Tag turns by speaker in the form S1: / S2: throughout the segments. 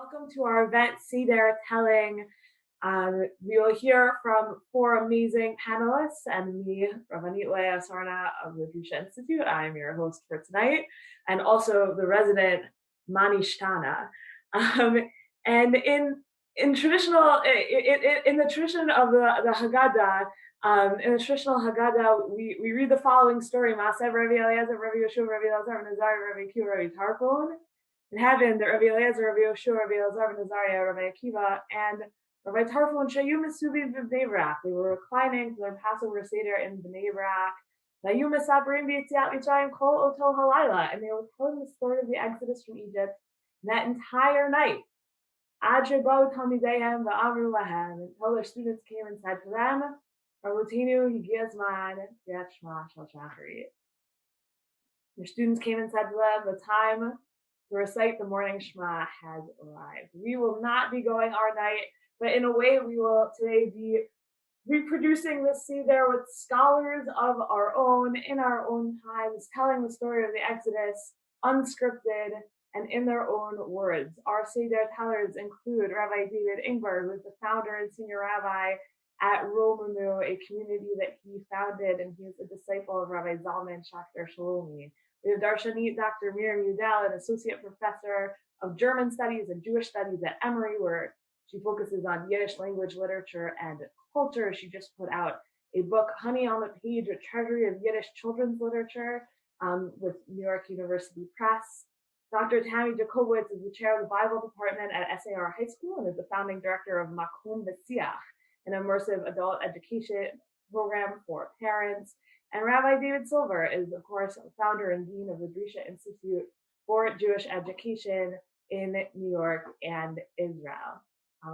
S1: Welcome to our event, Seder Telling. We will hear from four amazing panelists and me, Rabbanit, Leah, Sarna of the Darshanit Institute. I'm your host for tonight, and also the resident Manishtana. And in traditional, in the tradition of the Haggadah, in the traditional Haggadah, we read the following story: Maasev Rabbi Eliezer, Rabbi Yeshua, Rabbi Elazar, Rabbi Nazari, Rabbi Akiva, Rabbi Tarfon. In heaven, the Rabbi Eliezer, Rabbi Yeshua, Rabbi Elazar, Rabbi Nazariah, Rabbi Akiva, and Rabbi Tarfon Shayum Misubi Bnei Brak. They were reclining for their Passover Seder in Bnei Brak. And they were telling the story of the Exodus from Egypt that entire night. Until their students came and said to them, Your students came and said to them, the time to recite the morning Shema has arrived. We will not be going our night, but in a way we will today be reproducing this Seder with scholars of our own, in our own times, telling the story of the Exodus, unscripted, and in their own words. Our Seder tellers include Rabbi David Ingber, who is the founder and senior rabbi at Romemu, a community that he founded, and he is a disciple of Rabbi Zalman Schachter Shalom. We have Darshanit, Dr. Miriam Udel, an associate professor of German studies and Jewish studies at Emory, where she focuses on Yiddish language, literature, and culture. She just put out a book, Honey on the Page, a treasury of Yiddish children's literature, with New York University Press. Dr. Tammy Jacobowitz is the chair of the Bible department at SAR High School and is the founding director of Makom B'Siach, an immersive adult education program for parents. And Rabbi David Silber is, of course, founder and dean of the Darshanit Institute for Jewish Education in New York and Israel.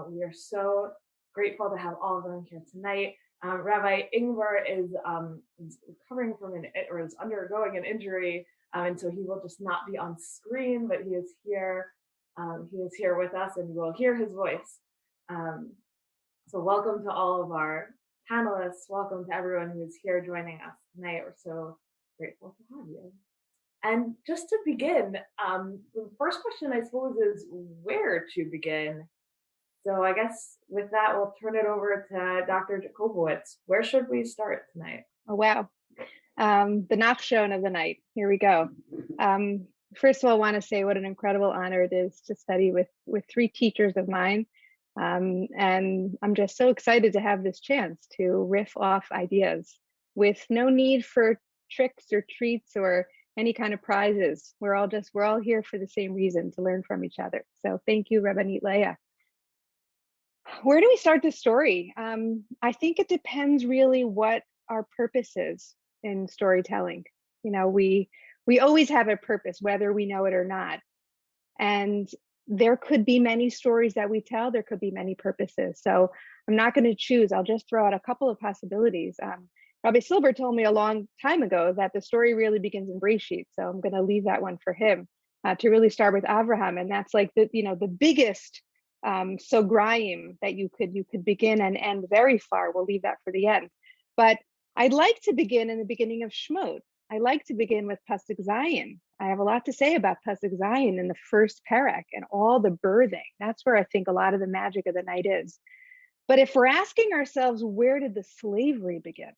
S1: We are so grateful to have all of them here tonight. Rabbi Ingber is recovering from is undergoing an injury, and so he will just not be on screen, but he is here. He is here with us, and you will hear his voice. So welcome to all of our panelists. Welcome to everyone who is here joining us tonight. We're so grateful to have you. And just to begin, the first question, I suppose, is where to begin. So I guess with that, we'll turn it over to Dr. Jacobowitz. Where should we start tonight?
S2: Oh, wow. The Nachshon of the night. Here we go. First of all, I want to say what an incredible honor it is to study with three teachers of mine. And I'm just so excited to have this chance to riff off ideas with no need for tricks or treats or any kind of prizes. We're all here for the same reason, to learn from each other. So thank you, Rabbanit Leah. Where do we start the story? I think it depends really what our purpose is in storytelling. You know, we always have a purpose, whether we know it or not. And there could be many stories that we tell. There could be many purposes. So I'm not going to choose. I'll just throw out a couple of possibilities. Rabbi Silber told me a long time ago that the story really begins in Breshit. So I'm going to leave that one for him to really start with Avraham. And that's like the biggest sograim that you could begin and end very far. We'll leave that for the end. But I'd like to begin in the beginning of Shmot. I like to begin with Pasuk Zayin. I have a lot to say about Pasuk Zayin in the first parak and all the birthing. That's where I think a lot of the magic of the night is. But if we're asking ourselves, where did the slavery begin?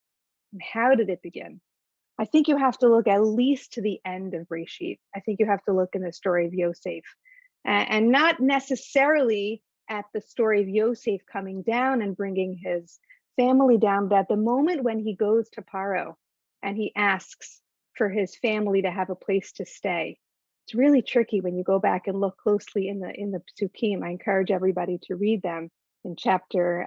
S2: And how did it begin? I think you have to look at least to the end of Breshit. I think you have to look in the story of Yosef. And not necessarily at the story of Yosef coming down and bringing his family down, but at the moment when he goes to Paro and he asks for his family to have a place to stay. It's really tricky when you go back and look closely in the Psukim. I encourage everybody to read them in chapter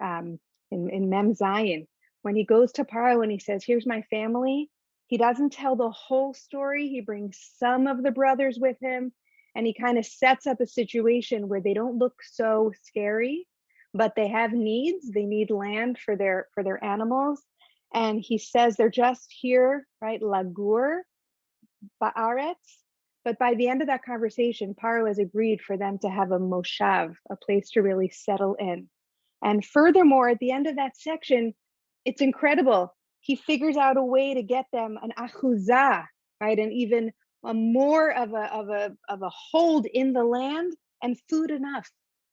S2: in Mem Zayin. When he goes to Paro and he says, "Here's my family," he doesn't tell the whole story. He brings some of the brothers with him, and he kind of sets up a situation where they don't look so scary, but they have needs. They need land for their animals. And he says they're just here, right? Lagur, ba'aretz. But by the end of that conversation, Paro has agreed for them to have a moshav, a place to really settle in. And furthermore, at the end of that section, it's incredible. He figures out a way to get them an achuzah, right? And even more of a hold in the land and food enough.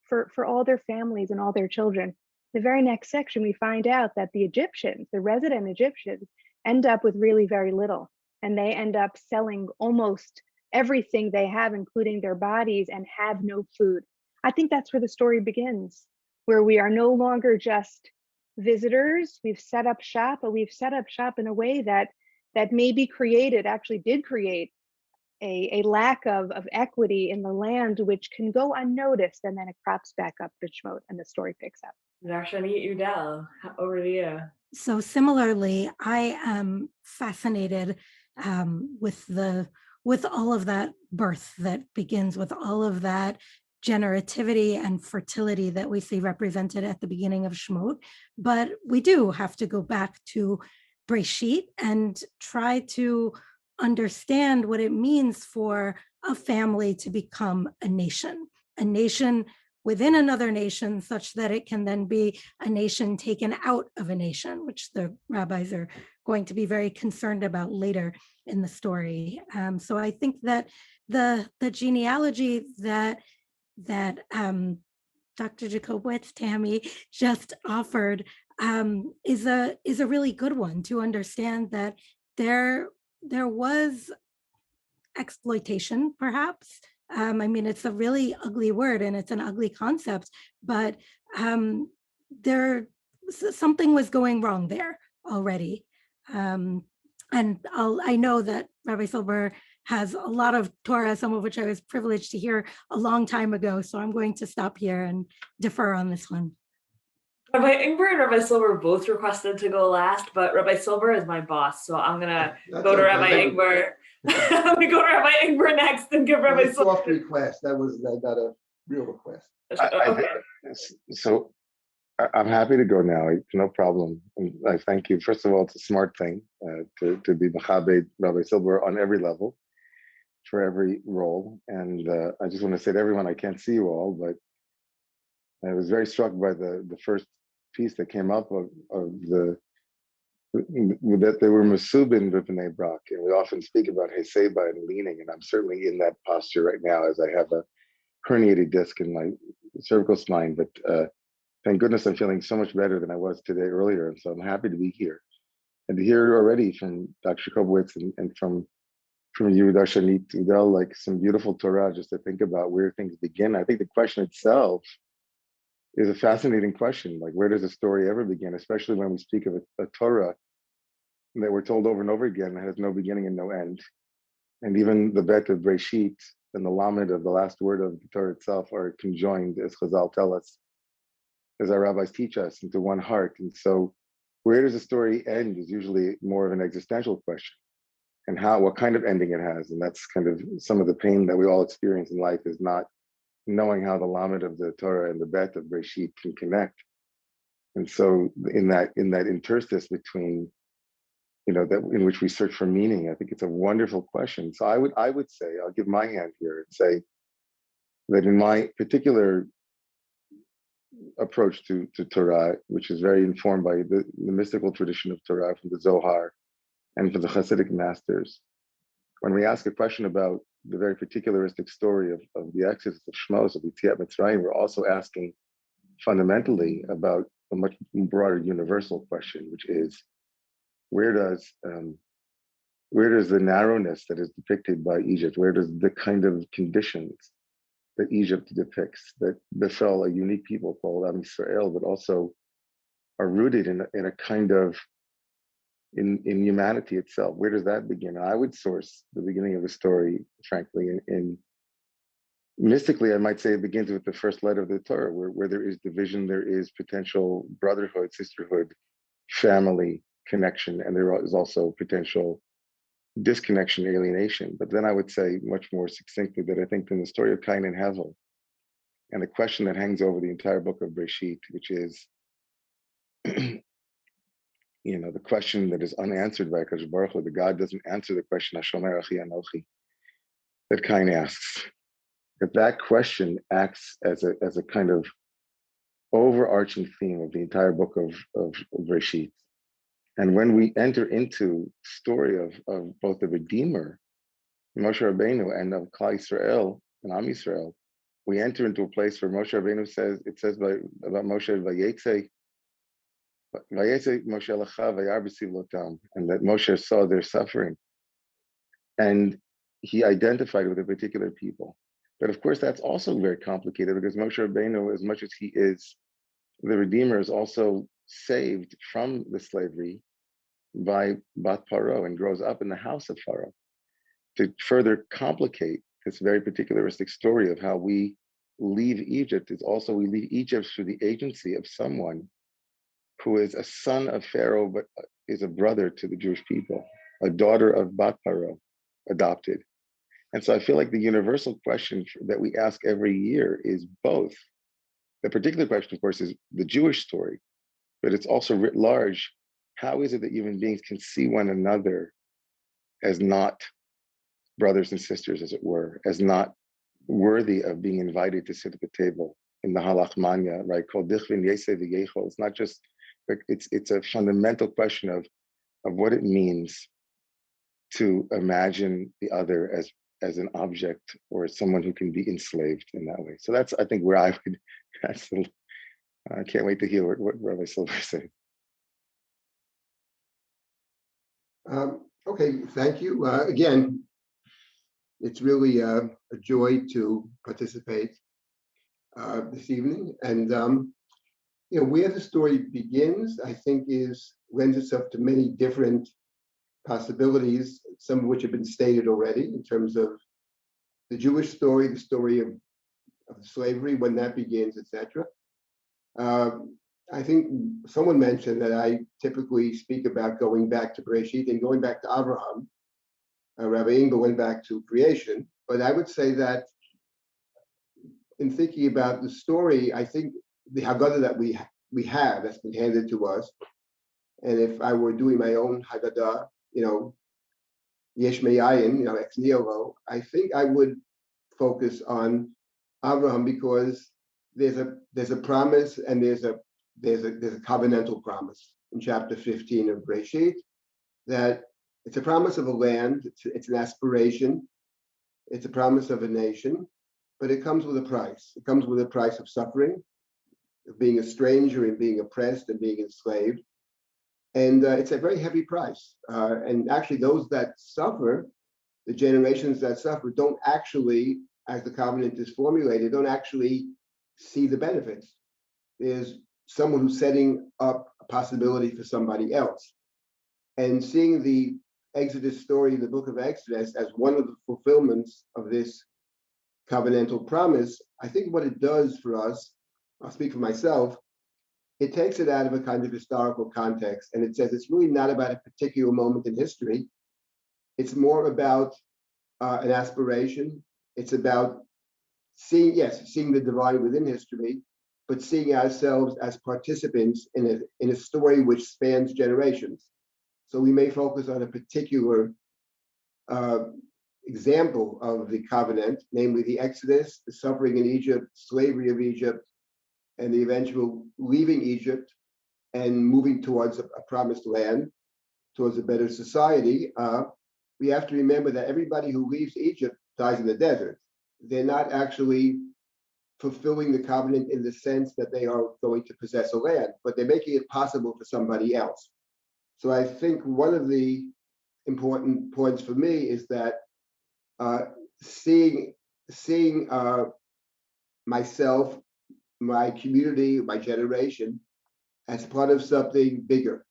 S2: for all their families and all their children. The very next section, we find out that the Egyptians, the resident Egyptians, end up with really very little, and they end up selling almost everything they have, including their bodies, and have no food. I think that's where the story begins, where we are no longer just visitors. We've set up shop, but we've set up shop in a way that maybe actually did create a lack of equity in the land, which can go unnoticed, and then it crops back up to Shemot, and the story picks up.
S1: Darshanit, Udel, over to you.
S3: So similarly, I am fascinated with all of that birth that begins with all of that generativity and fertility that we see represented at the beginning of Shemot. But we do have to go back to Breshit and try to understand what it means for a family to become a nation within another nation, such that it can then be a nation taken out of a nation, which the rabbis are going to be very concerned about later in the story. So I think that the genealogy that Dr. Jacobowitz, Tammy, just offered is a really good one to understand that there was exploitation, perhaps. I mean, it's a really ugly word and it's an ugly concept, but something was going wrong there already. And I know that Rabbi Silber has a lot of Torah, some of which I was privileged to hear a long time ago. So I'm going to stop here and defer on this one.
S1: Rabbi Ingber and Rabbi Silber both requested to go last, but Rabbi Silber is my boss, so I'm gonna go to Rabbi Ingber. I'm gonna go to Rabbi Ingber next and give Rabbi Silber.
S4: Soft request. That was not a real request.
S1: Okay.
S5: So I'm happy to go now. No problem. And I thank you. First of all, it's a smart thing to be Mechabed Rabbi Silber on every level, for every role. And I just want to say to everyone, I can't see you all, but I was very struck by the first piece that came up of that they were Mesubin Bnai Brak, and we often speak about Heseba and leaning, and I'm certainly in that posture right now as I have a herniated disc in my cervical spine, but thank goodness I'm feeling so much better than I was today earlier, and so I'm happy to be here. And to hear already from Dr. Jacobowitz and from you, Darshanit, Udel, like some beautiful Torah, just to think about where things begin. I think the question itself is a fascinating question. Like, where does a story ever begin? Especially when we speak of a Torah that we're told over and over again that has no beginning and no end. And even the Bet of Breshit and the Lamed of the last word of the Torah itself are conjoined, as Chazal tell us, as our rabbis teach us, into one heart. And so where does a story end is usually more of an existential question. And what kind of ending it has. And that's kind of some of the pain that we all experience in life, is not knowing how the Lamed of the Torah and the Bet of Breshit can connect. And so in that interstice between, that in which we search for meaning, I think it's a wonderful question. So I would say, I'll give my hand here and say that in my particular approach to Torah, which is very informed by the mystical tradition of Torah from the Zohar and from the Hasidic masters, when we ask a question about the very particularistic story of the Exodus of Shmos, of Yetziat Mitzrayim, we're also asking fundamentally about a much broader universal question, which is, where does the narrowness that is depicted by Egypt, where does the kind of conditions that Egypt depicts that befell a unique people called Am Yisrael, but also are rooted in a kind of in humanity itself, where does that begin? I would source the beginning of the story, frankly, in mystically, I might say it begins with the first letter of the Torah, where there is division, there is potential brotherhood, sisterhood, family connection, and there is also potential disconnection, alienation. But then I would say much more succinctly that I think in the story of Cain and Hevel, and the question that hangs over the entire book of Breshit, which is, the question that is unanswered by Hakadosh Baruch Hu, that God doesn't answer the question, Hashomer Achi Anochi, that Cain asks. That question acts as a kind of overarching theme of the entire book of Breshit. And when we enter into the story of both the Redeemer, Moshe Rabbeinu, and of Klal Yisrael and Am Yisrael, we enter into a place where Moshe Rabbeinu says, it says about Moshe, Vayetze Moshe Lacha Vayar B'Siv Lotam, and that Moshe saw their suffering. And he identified with a particular people. But of course, that's also very complicated because Moshe Rabbeinu, as much as he is the Redeemer, is also saved from the slavery by Bat Paro and grows up in the house of Pharaoh. To further complicate this very particularistic story of how we leave Egypt is also we leave Egypt through the agency of someone who is a son of Pharaoh, but is a brother to the Jewish people, a daughter of Bat Paro, adopted. And so I feel like the universal question that we ask every year is both. The particular question, of course, is the Jewish story, but it's also writ large. How is it that human beings can see one another as not brothers and sisters, as it were, as not worthy of being invited to sit at the table in the halach manya, right? Called dichvin yeseh v'yechol. It's not just, it's a fundamental question of what it means to imagine the other as an object or as someone who can be enslaved in that way. So that's, I think, where I would, I can't wait to hear what Rabbi Silber said.
S4: Okay, thank you. Again, it's really a joy to participate this evening. And where the story begins, I think, lends itself to many different possibilities, some of which have been stated already in terms of the Jewish story, the story of slavery, when that begins, etc. I think someone mentioned that I typically speak about going back to Bereshit and going back to Abraham. Rabbi Ingber went back to creation, but I would say that in thinking about the story, I think the Haggadah that we have that's been handed to us, and if I were doing my own Haggadah, Yesh Me'ayin, ex nihilo, I think I would focus on Abraham because there's a promise and there's a covenantal promise in chapter 15 of Bereshit that it's a promise of a land, it's an aspiration, it's a promise of a nation, but it comes with a price. It comes with a price of suffering, of being a stranger and being oppressed and being enslaved. And it's a very heavy price. And actually those that suffer, the generations that suffer, don't actually, as the covenant is formulated, don't actually see the benefits. There's someone who's setting up a possibility for somebody else. And seeing the Exodus story, the book of Exodus, as one of the fulfillments of this covenantal promise, I think what it does for us, I'll speak for myself, it takes it out of a kind of historical context, and it says it's really not about a particular moment in history. It's more about an aspiration. It's about seeing the divine within history, but seeing ourselves as participants in a story which spans generations. So we may focus on a particular example of the covenant, namely the Exodus, the suffering in Egypt, slavery of Egypt, and the eventual leaving Egypt and moving towards a promised land, towards a better society. We have to remember that everybody who leaves Egypt dies in the desert. They're not actually fulfilling the covenant in the sense that they are going to possess a land, but they're making it possible for somebody else. So I think one of the important points for me is that seeing myself, my community, my generation as part of something bigger,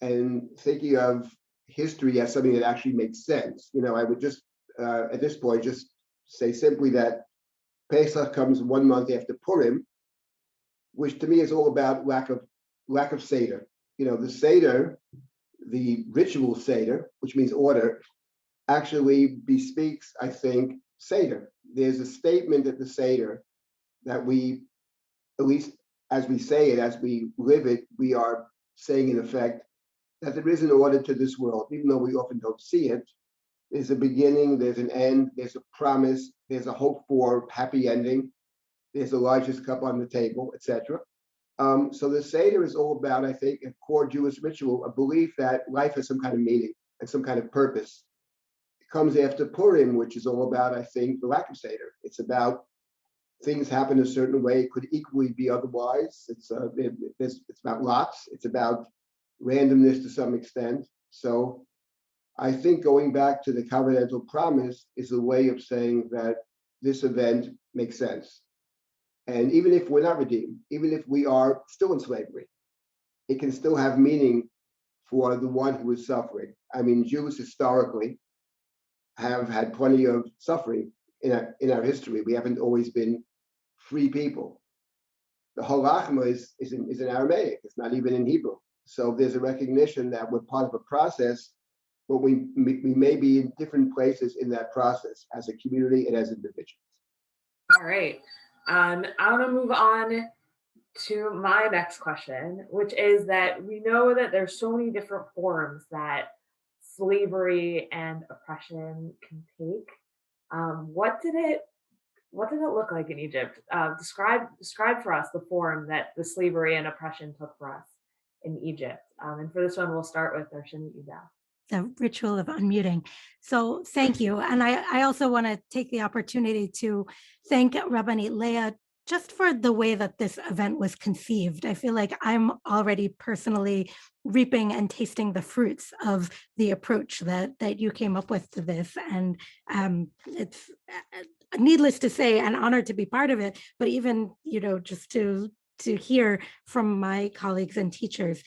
S4: and thinking of history as something that actually makes sense. I would just at this point just say simply that Pesach comes 1 month after Purim, which to me is all about lack of Seder. The Seder, the ritual Seder, which means order, actually bespeaks, I think, Seder. There's a statement at the Seder that we, at least as we say it, as we live it, we are saying in effect that there is an order to this world, even though we often don't see it. There's a beginning, there's an end, there's a promise, there's a hope for happy ending, there's Elijah's cup on the table, etc. So the Seder is all about, I think, a core Jewish ritual, a belief that life has some kind of meaning and some kind of purpose. It comes after Purim, which is all about, I think, the lack of Seder. It's about things happen a certain way. It could equally be otherwise. It's about lots. It's about randomness to some extent. So I think going back to the covenantal promise is a way of saying that this event makes sense. And even if we're not redeemed, even if we are still in slavery, it can still have meaning for the one who is suffering. I mean, Jews historically have had plenty of suffering in our history. We haven't always been free people. The halachma is in Aramaic. It's not even in Hebrew. So there's a recognition that we're part of a process, but we may be in different places in that process as a community and as individuals.
S1: All right. I want to move on to my next question, which is that we know that there's so many different forms that slavery and oppression can take. What did it look like in Egypt? Describe for us the form that the slavery and oppression took for us in Egypt. And for this one, we'll start with Darshanit Udel.
S3: The ritual of unmuting. So thank you. And I also want to take the opportunity to thank Rabbanit Leah just for the way that this event was conceived. I feel like I'm already personally reaping and tasting the fruits of the approach that you came up with to this. And it's needless to say, an honor to be part of it, but even, just to hear from my colleagues and teachers.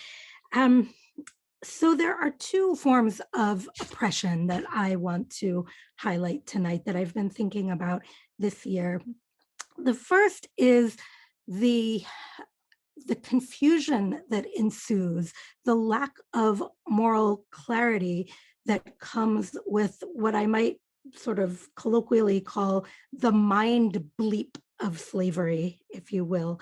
S3: So there are two forms of oppression that I want to highlight tonight that I've been thinking about this year. The first is the confusion that ensues, the lack of moral clarity that comes with what I might sort of colloquially call the mind bleep of slavery, if you will.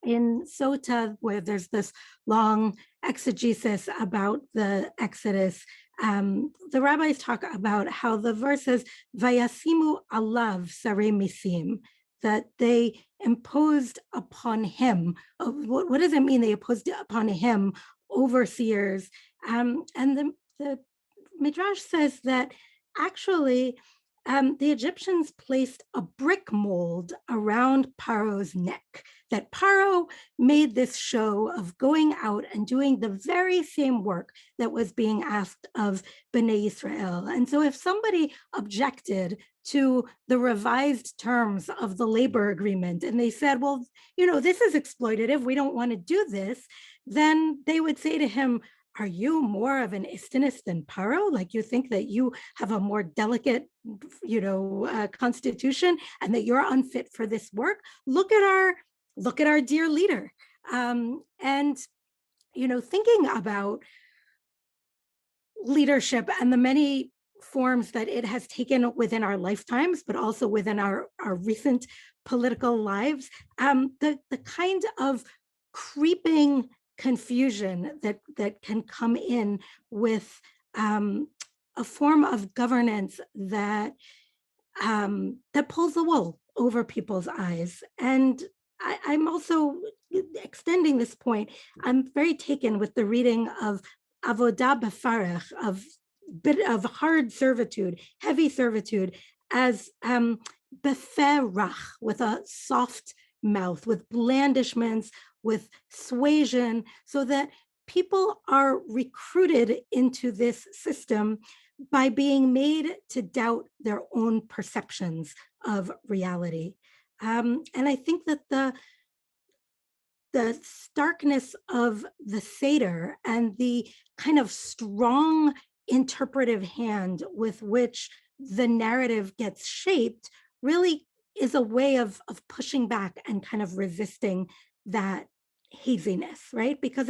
S3: In Sota, where there's this long exegesis about the Exodus, the rabbis talk about how the verses "Vayasimu alav sarei misim," that they imposed upon him. What does it mean? They imposed upon him overseers, and the Midrash says that actually the Egyptians placed a brick mold around Paro's neck, that Paro made this show of going out and doing the very same work that was being asked of Bnei Israel. And so if somebody objected to the revised terms of the labor agreement and they said, well, this is exploitative, we don't want to do this, then they would say to him, are you more of an istinist than Paro? Like you think that you have a more delicate, constitution and that you're unfit for this work? Look at our dear leader. And thinking about leadership and the many forms that it has taken within our lifetimes, but also within our recent political lives, the kind of creeping confusion that can come in with a form of governance that pulls the wool over people's eyes. And I'm also extending this point. I'm very taken with the reading of avodah befarach, of hard servitude, heavy servitude, as beferach, with a soft mouth, with blandishments, with suasion, so that people are recruited into this system by being made to doubt their own perceptions of reality. And I think that the starkness of the Seder and the kind of strong interpretive hand with which the narrative gets shaped really is a way of pushing back and kind of resisting that haziness, right? Because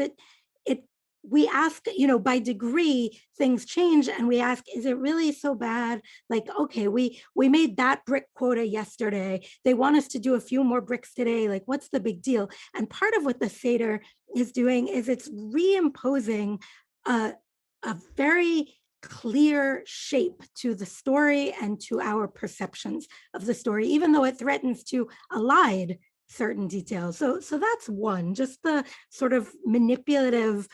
S3: we ask, by degree, things change, and we ask, is it really so bad? Like, okay, we made that brick quota yesterday. They want us to do a few more bricks today. Like, what's the big deal? And part of what the Seder is doing is it's reimposing a very clear shape to the story and to our perceptions of the story, even though it threatens to elide certain details. So that's one, just the sort of manipulative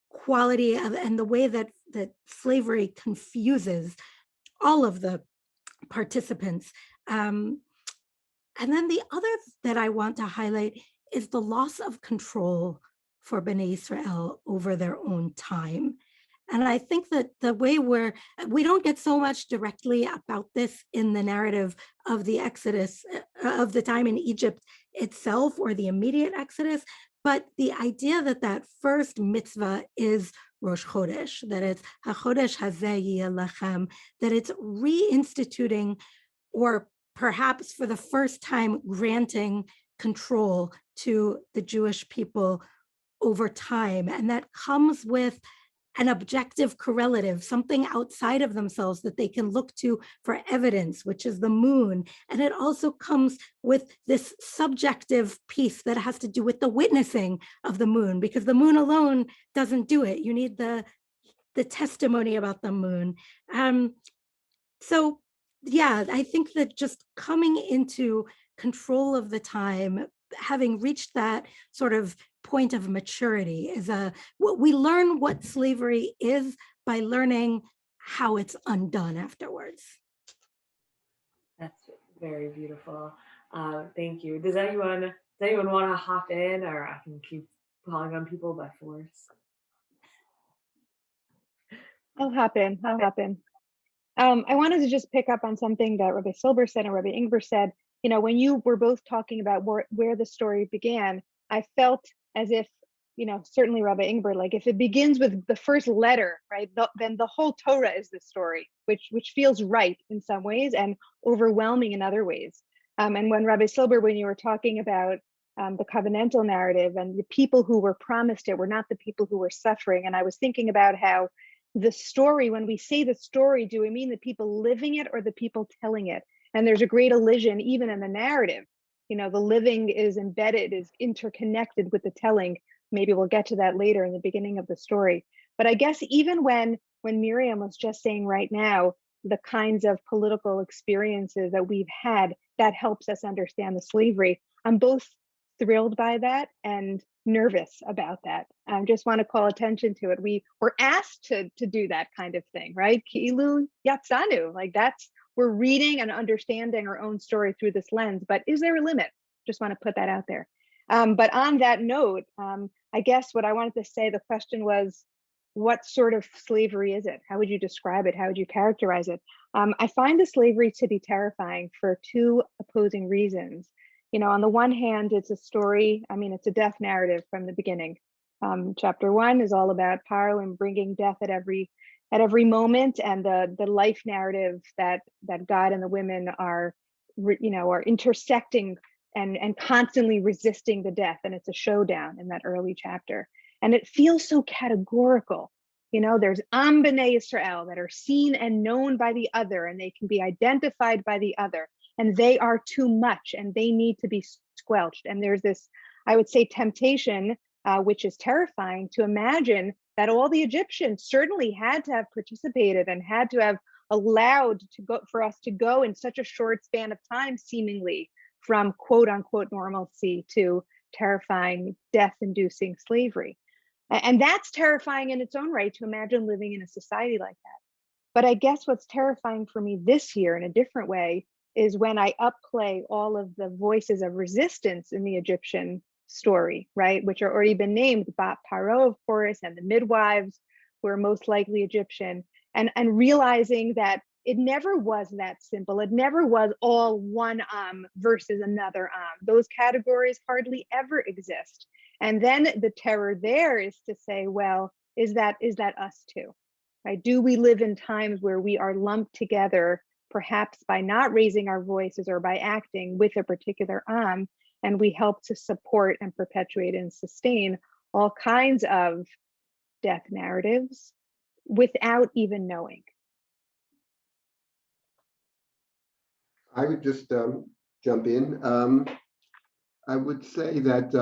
S3: quality of, and the way that slavery confuses all of the participants. And then the other that I want to highlight is the loss of control for Bnei Israel over their own time. And I think that the way we don't get so much directly about this in the narrative of the Exodus, of the time in Egypt itself or the immediate Exodus, but the idea that that first mitzvah is Rosh Chodesh, that it's HaChodesh Hazeh Yeh Lechem, that it's reinstituting or perhaps for the first time granting control to the Jewish people over time. And that comes with an objective correlative, something outside of themselves that they can look to for evidence, which is the moon. And it also comes with this subjective piece that has to do with the witnessing of the moon, because the moon alone doesn't do it. You need the testimony about the moon. So yeah, I think that just coming into control of the time, having reached that sort of point of maturity is we learn what slavery is by learning how it's undone afterwards.
S1: That's very beautiful. Thank you. Does anyone want to hop in, or I can keep calling on people by force?
S2: I'll hop in. I wanted to just pick up on something that Rabbi Silber said and Rabbi Ingber said. You know, when you were both talking about where the story began, I felt as if, you know, certainly Rabbi Ingber, like if it begins with the first letter, right, then the whole Torah is the story, which feels right in some ways and overwhelming in other ways. And when Rabbi Silber, when you were talking about the covenantal narrative and the people who were promised it were not the people who were suffering, and I was thinking about how the story, when we say the story, do we mean the people living it or the people telling it? And there's a great elision even in the narrative. You know, the living is embedded, is interconnected with the telling. Maybe we'll get to that later in the beginning of the story. But I guess even when Miriam was just saying right now, the kinds of political experiences that we've had, that helps us understand the slavery. I'm both thrilled by that and nervous about that. I just want to call attention to it. We were asked to do that kind of thing, right? Ki'ilu yatzanu, like we're reading and understanding our own story through this lens, but is there a limit? Just want to put that out there. But on that note, I guess what I wanted to say, the question was, what sort of slavery is it? How would you describe it? How would you characterize it? I find the slavery to be terrifying for two opposing reasons. You know, on the one hand, it's a story, I mean, it's a death narrative from the beginning. Chapter 1 is all about Paro and bringing death at every moment, and the life narrative that God and the women are intersecting and constantly resisting the death, and it's a showdown in that early chapter. And it feels so categorical. You know, there's Bnei Israel that are seen and known by the other, and they can be identified by the other, and they are too much and they need to be squelched. And there's this, I would say, temptation, which is terrifying, to imagine that all the Egyptians certainly had to have participated and had to have allowed for us to go in such a short span of time, seemingly, from quote unquote normalcy to terrifying, death-inducing slavery. And that's terrifying in its own right, to imagine living in a society like that. But I guess what's terrifying for me this year in a different way is when I upplay all of the voices of resistance in the Egyptian story, right, which are already been named, Bat Paro, of course, and the midwives, who are most likely Egyptian, and realizing that it never was that simple. It never was all one versus another. Those categories hardly ever exist. And then the terror there is to say, well, is that us too? Right? Do we live in times where we are lumped together, perhaps by not raising our voices or by acting with a particular and we help to support and perpetuate and sustain all kinds of death narratives without even knowing?
S4: I would just jump in. I would say that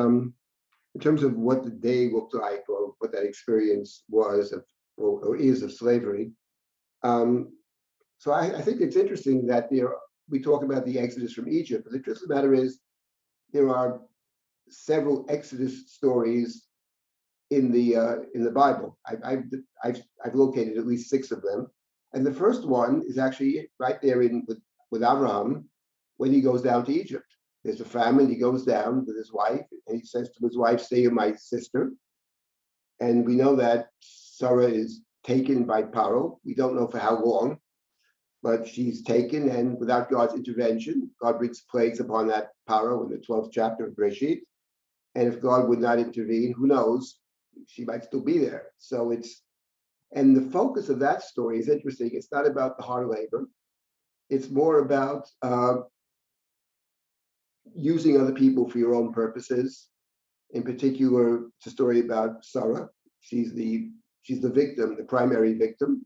S4: in terms of what the day looked like, or what that experience was of, or is, of slavery. So I think it's interesting that we talk about the Exodus from Egypt, but the truth of the matter is there are several Exodus stories in the Bible. I've located at least 6 of them, and the first one is actually right there with Abraham, when he goes down to Egypt. There's a famine, he goes down with his wife, and he says to his wife, "Stay with my sister." And we know that Sarah is taken by Paro. We don't know for how long, but she's taken, and without God's intervention, God brings plagues upon that Paro in the 12th chapter of Bereshit. And if God would not intervene, who knows, she might still be there. So and the focus of that story is interesting. It's not about the hard labor. It's more about using other people for your own purposes. In particular, it's a story about Sarah. She's the victim, the primary victim.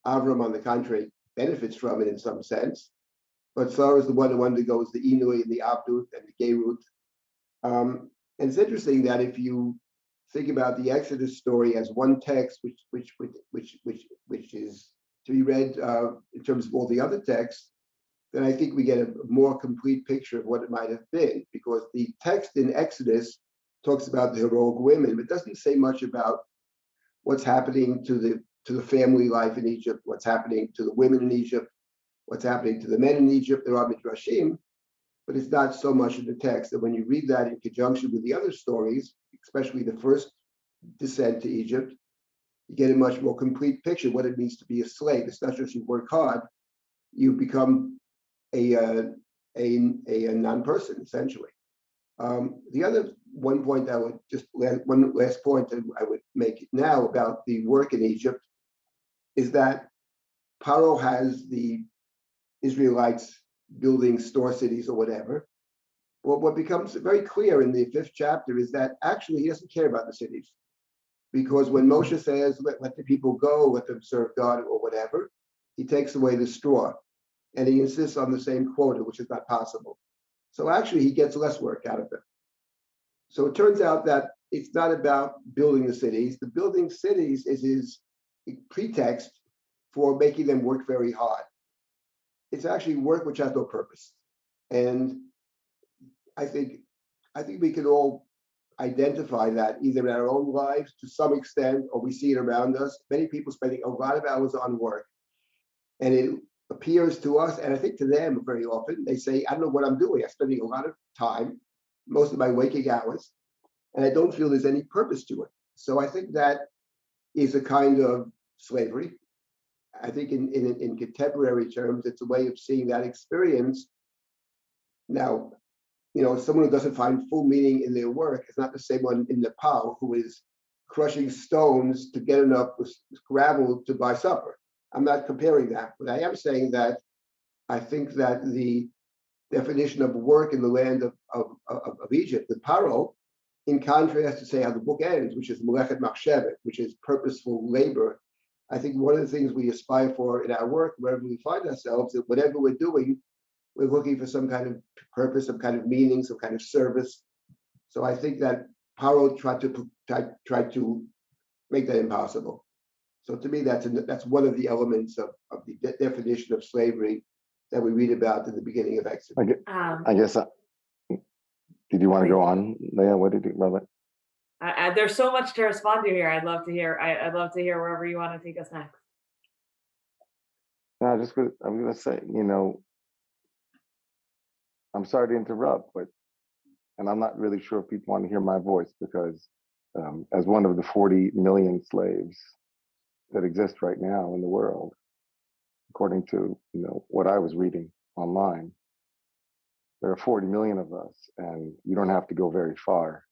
S4: Avram, on the contrary, benefits from it in some sense. But Sarah is the one who undergoes the Inui and the Abdut and the Gerut. And it's interesting that if you think about the Exodus story as one text, which is to be read in terms of all the other texts, then I think we get a more complete picture of what it might have been, because the text in Exodus talks about the heroic women, but doesn't say much about what's happening to the family life in Egypt, what's happening to the women in Egypt, what's happening to the men in Egypt. There are midrashim, but it's not so much in the text. And when you read that in conjunction with the other stories, especially the first descent to Egypt, you get a much more complete picture of what it means to be a slave. It's not just you work hard, you become a non-person, essentially. The other one point I would one last point that I would make now about the work in Egypt is that Paro has the Israelites building store cities or whatever. Well, what becomes very clear in the 5th chapter is that actually he doesn't care about the cities, because when Moshe says, let the people go, let them serve God or whatever, he takes away the straw and he insists on the same quota, which is not possible. So actually he gets less work out of them. So it turns out that it's not about building the cities. The building cities is his pretext for making them work very hard. It's actually work which has no purpose. And I think we can all identify that either in our own lives to some extent, or we see it around us. Many people spending a lot of hours on work, and it appears to us, and I think to them very often, they say, I don't know what I'm doing. I'm spending a lot of time, most of my waking hours, and I don't feel there's any purpose to it. So I think that is a kind of slavery. I think in contemporary terms, it's a way of seeing that experience. Now, someone who doesn't find full meaning in their work is not the same one in Nepal who is crushing stones to get enough gravel to buy supper. I'm not comparing that, but I am saying that I think that the definition of work in the land of Egypt, the Paro, in contrast to say how the book ends, which is Melechet Machshevet, which is purposeful labor. I think one of the things we aspire for in our work, wherever we find ourselves, that whatever we're doing, we're looking for some kind of purpose, some kind of meaning, some kind of service. So I think that Paro tried to make that impossible. So to me, that's one of the elements of the definition of slavery that we read about in the beginning of Exodus.
S5: I guess. Did you want to go on, Leah? What did you, Robert?
S1: There's so much to respond to here. I'd love to hear wherever you want to take us next.
S5: No, I'm going to say, I'm sorry to interrupt, and I'm not really sure if people want to hear my voice, because as one of the 40 million slaves that exist right now in the world, according to what I was reading online, there are 40 million of us, and you don't have to go very far,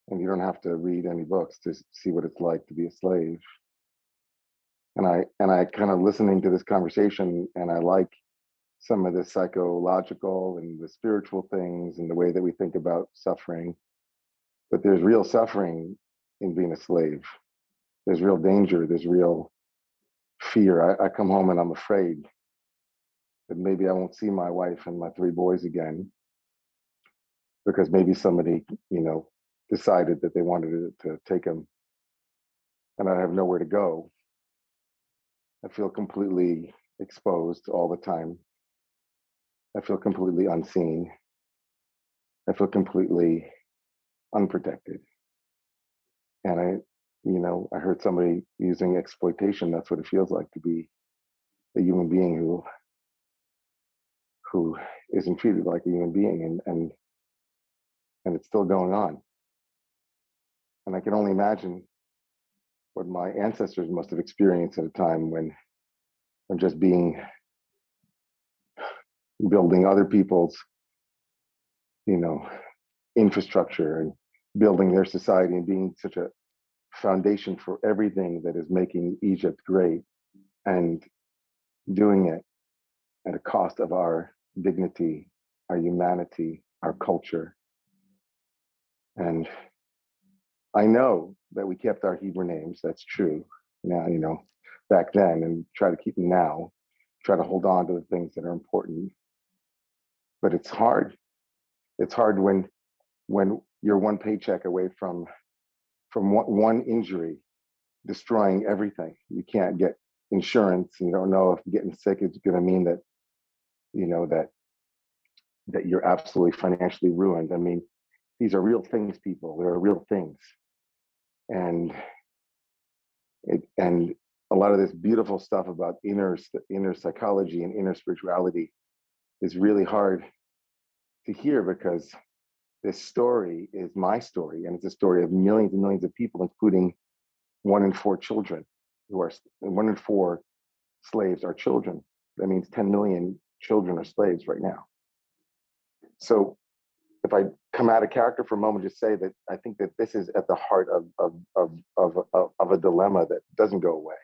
S5: and you don't have to read any books to see what it's like to be a slave. And I kind of listening to this conversation, and I like some of the psychological and the spiritual things and the way that we think about suffering. But there's real suffering in being a slave. There's real danger. There's real fear. I come home and I'm afraid that maybe I won't see my wife and my 3 boys again, because maybe somebody, decided that they wanted to take them, and I have nowhere to go. I feel completely exposed all the time. I feel completely unseen. I feel completely unprotected. And I heard somebody using exploitation. That's what it feels like to be a human being who isn't treated like a human being, and it's still going on. And I can only imagine what my ancestors must have experienced at a time when just building other people's, infrastructure and building their society and being such a foundation for everything that is making Egypt great, and doing it at a cost of our dignity, our humanity, our culture. And I know that we kept our Hebrew names, that's true. Now, back then, and try to keep them now, try to hold on to the things that are important. But it's hard. It's hard when you're one paycheck away from one injury destroying everything. You can't get insurance, and you don't know if getting sick is going to mean that, that you're absolutely financially ruined. I mean, these are real things, people. There are real things. And a lot of this beautiful stuff about inner psychology and inner spirituality is really hard to hear, because this story is my story, and it's a story of millions and millions of people, including 1 in 4 children, 1 in 4 slaves are children. That means 10 million children are slaves right now. So if I come out of character for a moment, just say that I think that this is at the heart of a dilemma that doesn't go away.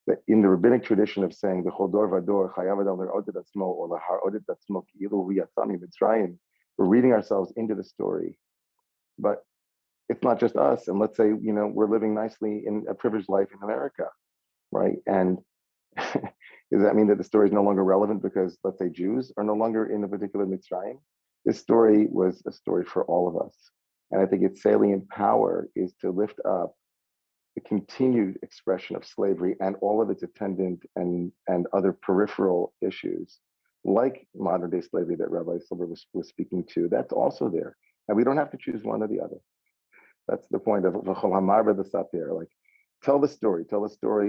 S5: That in the rabbinic tradition of saying the chodor vador chayav adam lerodet atzmo or laharodet atzmo ki'ilu hu yatzah miMitzrayim, we're reading ourselves into the story. But it's not just us. And let's say, we're living nicely in a privileged life in America, right? And does that mean that the story is no longer relevant because, let's say, Jews are no longer in a particular Mitzrayim? This story was a story for all of us. And I think its salient power is to lift up the continued expression of slavery and all of its attendant and other peripheral issues, like modern day slavery that Rabbi Silber was speaking to. That's also there. And we don't have to choose one or the other. That's the point of V'chol Hamar the Satir. Like, tell the story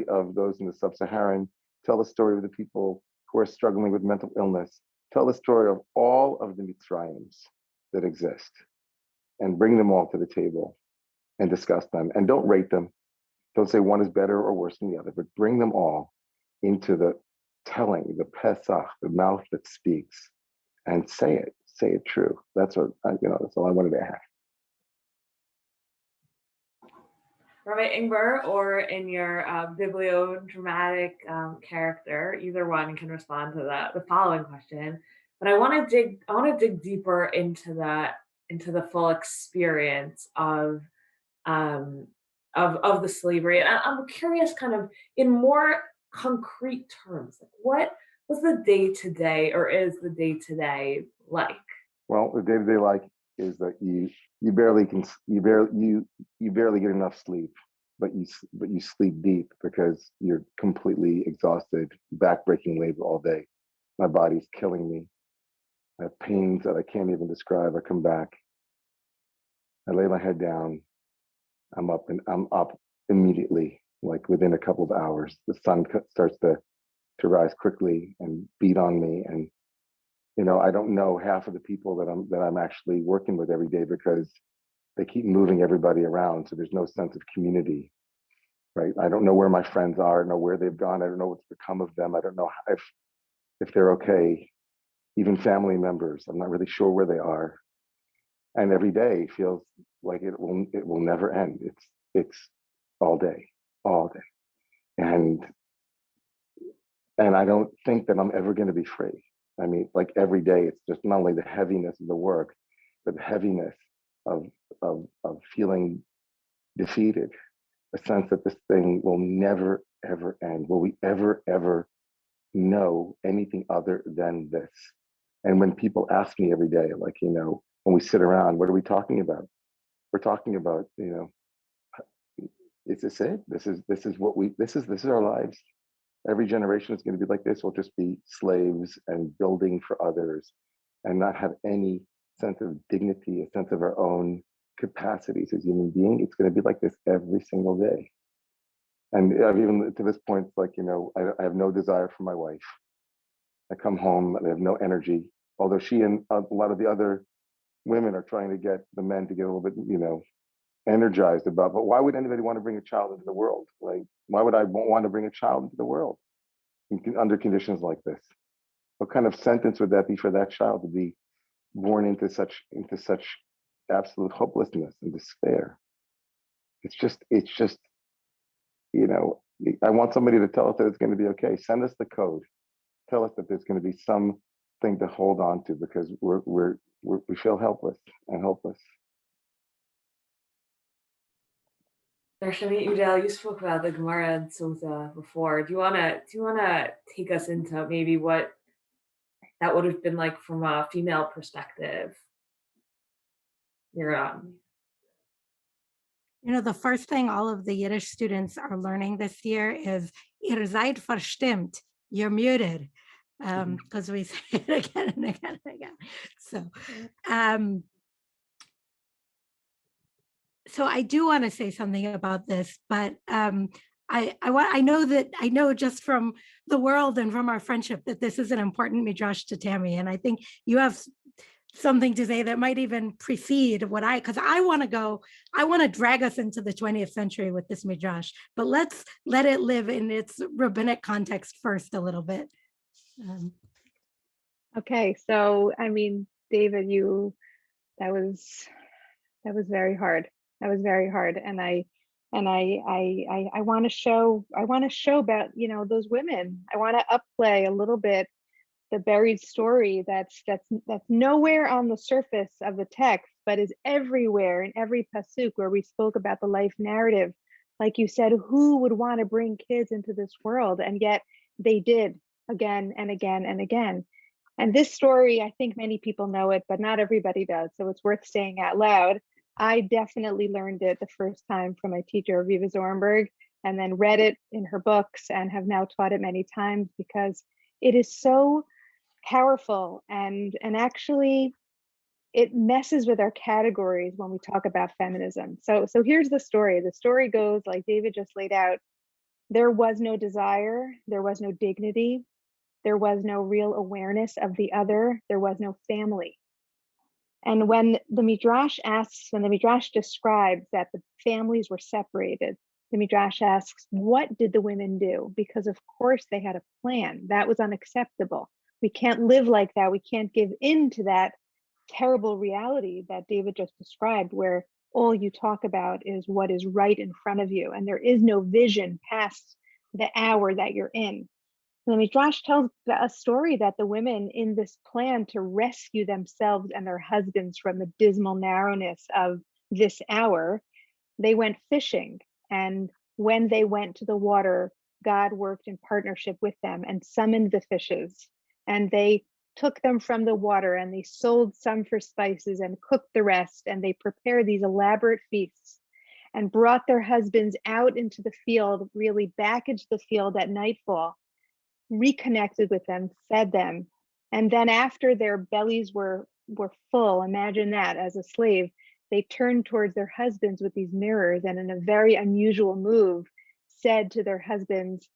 S5: of those in the sub-Saharan, tell the story of the people who are struggling with mental illness, tell the story of all of the Mitzrayims that exist, and bring them all to the table and discuss them. And don't rate them. Don't say one is better or worse than the other, but bring them all into the telling, the Pesach, the mouth that speaks, and say it true. That's what, that's all I wanted to add.
S1: Rabbi Ingber, or in your bibliodramatic character, either one can respond to the following question. But I want to dig deeper into the full experience of the slavery. And I'm curious, kind of in more concrete terms, like what was the day-to-day, or is the day-to-day like?
S5: Well, the day-to-day like is that you barely get enough sleep, but you sleep deep because you're completely exhausted, back-breaking labor all day. My body's killing me. I have pains that I can't even describe. I come back, I lay my head down, I'm up immediately, like within a couple of hours. The sun starts to rise quickly and beat on me, and I don't know half of the people that I'm actually working with every day, because they keep moving everybody around. So there's no sense of community, right? I don't know where my friends are. I don't know where they've gone. I don't know what's become of them. I don't know if they're okay. Even family members, I'm not really sure where they are. And every day feels like it will never end. It's all day. And I don't think that I'm ever going to be free. I mean, like every day, it's just not only the heaviness of the work, but the heaviness of feeling defeated, a sense that this thing will never, ever end. Will we ever know anything other than this? And when people ask me every day, like, when we sit around, what are we talking about? We're talking about, is this it? This is our lives. Every generation is going to be like this. We'll just be slaves and building for others and not have any sense of dignity, a sense of our own capacities as human beings. It's going to be like this every single day. And I've even to this point, it's like, I have no desire for my wife. that come home, they have no energy. Although she and a lot of the other women are trying to get the men to get a little bit, energized about, but why would anybody want to bring a child into the world? Like, why would I want to bring a child into the world under conditions like this? What kind of sentence would that be for that child to be born into such absolute hopelessness and despair? It's just, I want somebody to tell us that it's going to be okay. Send us the code. Tell us that there's going to be something to hold on to, because we feel helpless and hopeless.
S1: Darshanit, Udel, you spoke about the Gemara and Sota before. Do you wanna take us into maybe what that would have been like from a female perspective?
S3: The first thing all of the Yiddish students are learning this year is "Ihr seid verstimmt," you're muted, because we say it again and again and again. So I do want to say something about this, but I know just from the world and from our friendship that this is an important midrash to Tammy, and I think you have something to say that might even precede because I want to drag us into the 20th century with this midrash, but let's let it live in its rabbinic context first a little bit.
S2: Okay, so David, that was very hard. That was very hard, and I want to show about those women. I want to upplay a little bit the buried story that's nowhere on the surface of the text, but is everywhere in every pasuk where we spoke about the life narrative. Like you said, who would want to bring kids into this world? And yet they did, again and again and again. And this story, I think many people know it, but not everybody does. So it's worth saying out loud. I definitely learned it the first time from my teacher, Viva Zornberg, and then read it in her books and have now taught it many times because it is so powerful, and actually it messes with our categories when we talk about feminism. So here's the story. The story goes like David just laid out. There was no desire, there was no dignity, there was no real awareness of the other, there was no family. And when the Midrash describes that the families were separated, the Midrash asks, what did the women do? Because of course they had a plan. That was unacceptable. We can't live like that. We can't give in to that terrible reality that David just described, where all you talk about is what is right in front of you, and there is no vision past the hour that you're in. The Midrash tells a story that the women in this plan to rescue themselves and their husbands from the dismal narrowness of this hour, they went fishing. And when they went to the water, God worked in partnership with them and summoned the fishes. And they took them from the water and they sold some for spices and cooked the rest. And they prepared these elaborate feasts and brought their husbands out into the field, really baggaged the field at nightfall, reconnected with them, fed them. And then after their bellies were full, imagine that as a slave, they turned towards their husbands with these mirrors and in a very unusual move said to their husbands,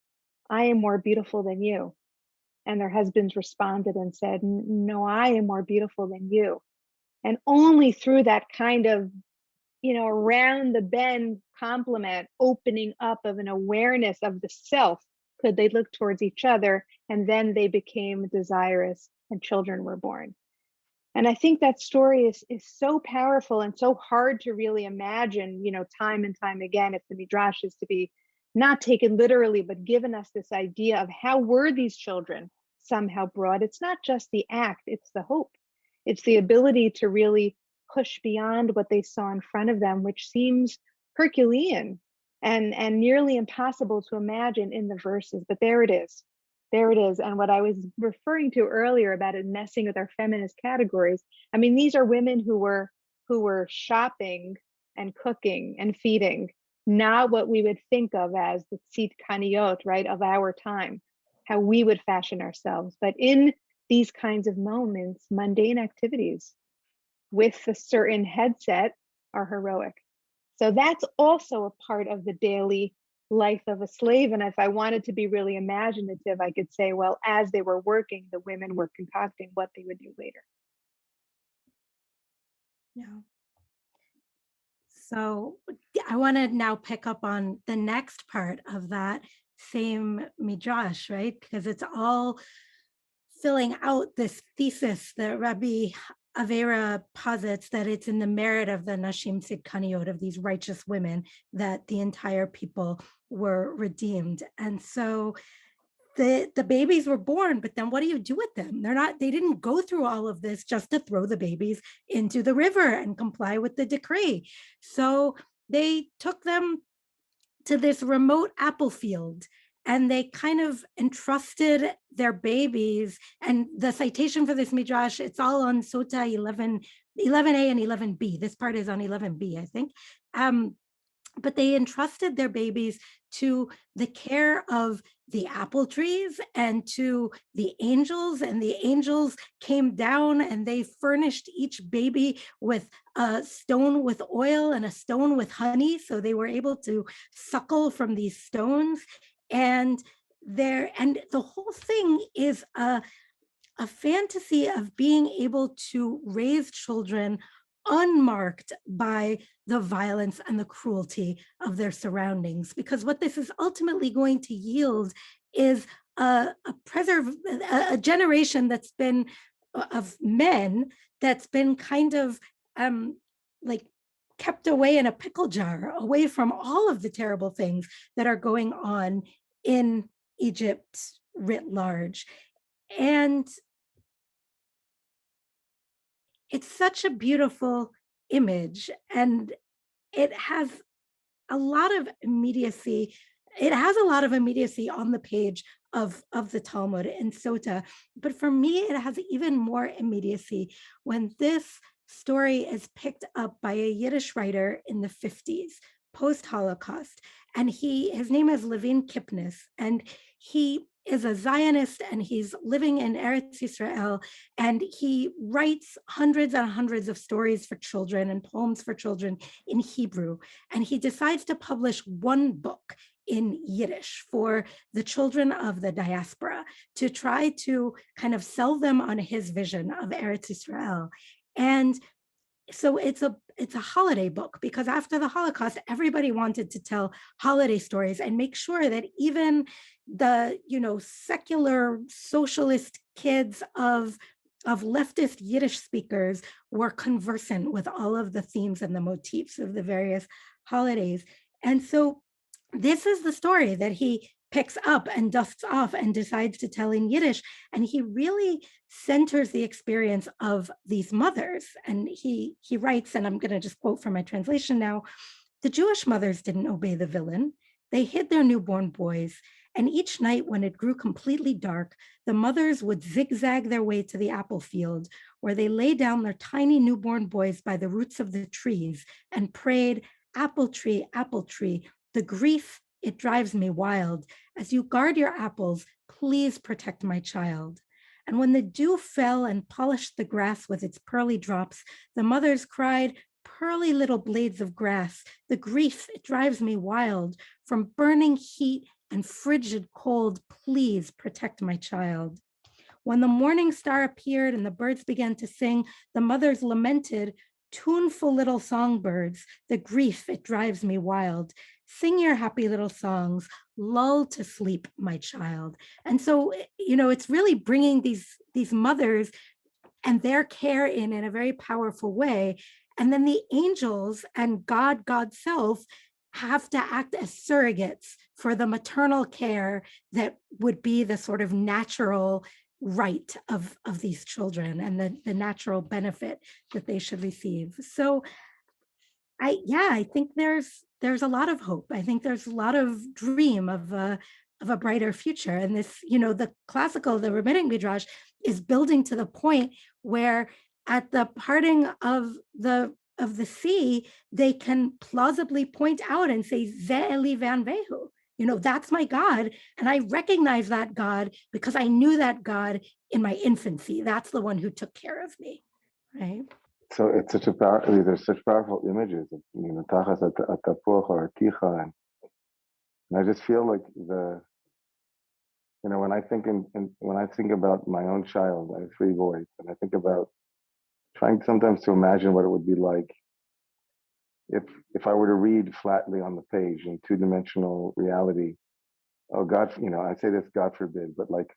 S2: I am more beautiful than you. And their husbands responded and said, no, I am more beautiful than you. And only through that kind of, around the bend compliment, opening up of an awareness of the self, could they look towards each other, and then they became desirous and children were born. And I think that story is so powerful and so hard to really imagine, time and time again, if the Midrash is to be not taken literally, but given us this idea of how were these children somehow brought. It's not just the act, it's the hope. It's the ability to really push beyond what they saw in front of them, which seems Herculean and nearly impossible to imagine in the verses, but there it is. There it is. And what I was referring to earlier about it messing with our feminist categories, these are women who were shopping and cooking and feeding, not what we would think of as the tzit kaniyot, right, of our time, how we would fashion ourselves. But in these kinds of moments, mundane activities with a certain headset are heroic. So that's also a part of the daily life of a slave. And if I wanted to be really imaginative, I could say, well, as they were working, the women were concocting what they would do later.
S3: Yeah. So I want to now pick up on the next part of that same Midrash, right? Because it's all filling out this thesis that Rabbi Avera posits, that it's in the merit of the Nashim Sidkaniot, of these righteous women, that the entire people were redeemed. And so the babies were born, but then what do you do with them? They didn't go through all of this just to throw the babies into the river and comply with the decree. So they took them to this remote apple field, and they kind of entrusted their babies. And the citation for this midrash, it's all on Sota 11a and 11b. This part is on 11b, I think. But they entrusted their babies to the care of the apple trees and to the angels, and the angels came down and they furnished each baby with a stone with oil and a stone with honey, so they were able to suckle from these stones. And the whole thing is a fantasy of being able to raise children unmarked by the violence and the cruelty of their surroundings. Because what this is ultimately going to yield is a generation that's been of men that's been kind of like kept away in a pickle jar, away from all of the terrible things that are going on in Egypt writ large. And it's such a beautiful image, and it has a lot of immediacy. It has a lot of immediacy on the page of the Talmud in Sota. But for me, it has even more immediacy when this story is picked up by a Yiddish writer in the 50s, post-Holocaust. And his name is Levin Kipnis, and he is a Zionist, and he's living in Eretz Yisrael, and he writes hundreds and hundreds of stories for children and poems for children in Hebrew. And he decides to publish one book in Yiddish for the children of the diaspora, to try to kind of sell them on his vision of Eretz Yisrael. And so it's a holiday book, because after the Holocaust, everybody wanted to tell holiday stories and make sure that even the secular socialist kids of leftist Yiddish speakers were conversant with all of the themes and the motifs of the various holidays. And so this is the story that he picks up and dusts off and decides to tell in Yiddish. And he really centers the experience of these mothers. And he writes, and I'm going to just quote from my translation now, "The Jewish mothers didn't obey the villain. They hid their newborn boys. And each night when it grew completely dark, the mothers would zigzag their way to the apple field, where they lay down their tiny newborn boys by the roots of the trees and prayed, 'Apple tree, the grief, it drives me wild. As you guard your apples, please protect my child.' And when the dew fell and polished the grass with its pearly drops, the mothers cried, 'Pearly little blades of grass, the grief, it drives me wild. From burning heat and frigid cold, please protect my child.' When the morning star appeared and the birds began to sing, the mothers lamented, 'Tuneful little songbirds, the grief, it drives me wild. Sing your happy little songs, lull to sleep, my child.'" And so, it's really bringing these mothers and their care in a very powerful way. And then the angels and God's self have to act as surrogates for the maternal care that would be the sort of natural right of these children and the natural benefit that they should receive. So I think there's a lot of hope. I think there's a lot of dream of a brighter future. And this, the rabbinic midrash is building to the point where at the parting of the sea, they can plausibly point out and say, "Ze Eli ve'anvehu." That's my God. And I recognize that God because I knew that God in my infancy. That's the one who took care of me, right?
S5: So it's there's such powerful images of Tachas at Tapuach or Ticha, and And I just feel like when I think when I think about my own child, I have 3 boys, and I think about trying sometimes to imagine what it would be like if I were to read flatly on the page in 2-dimensional reality. Oh God, I say this, God forbid, but like,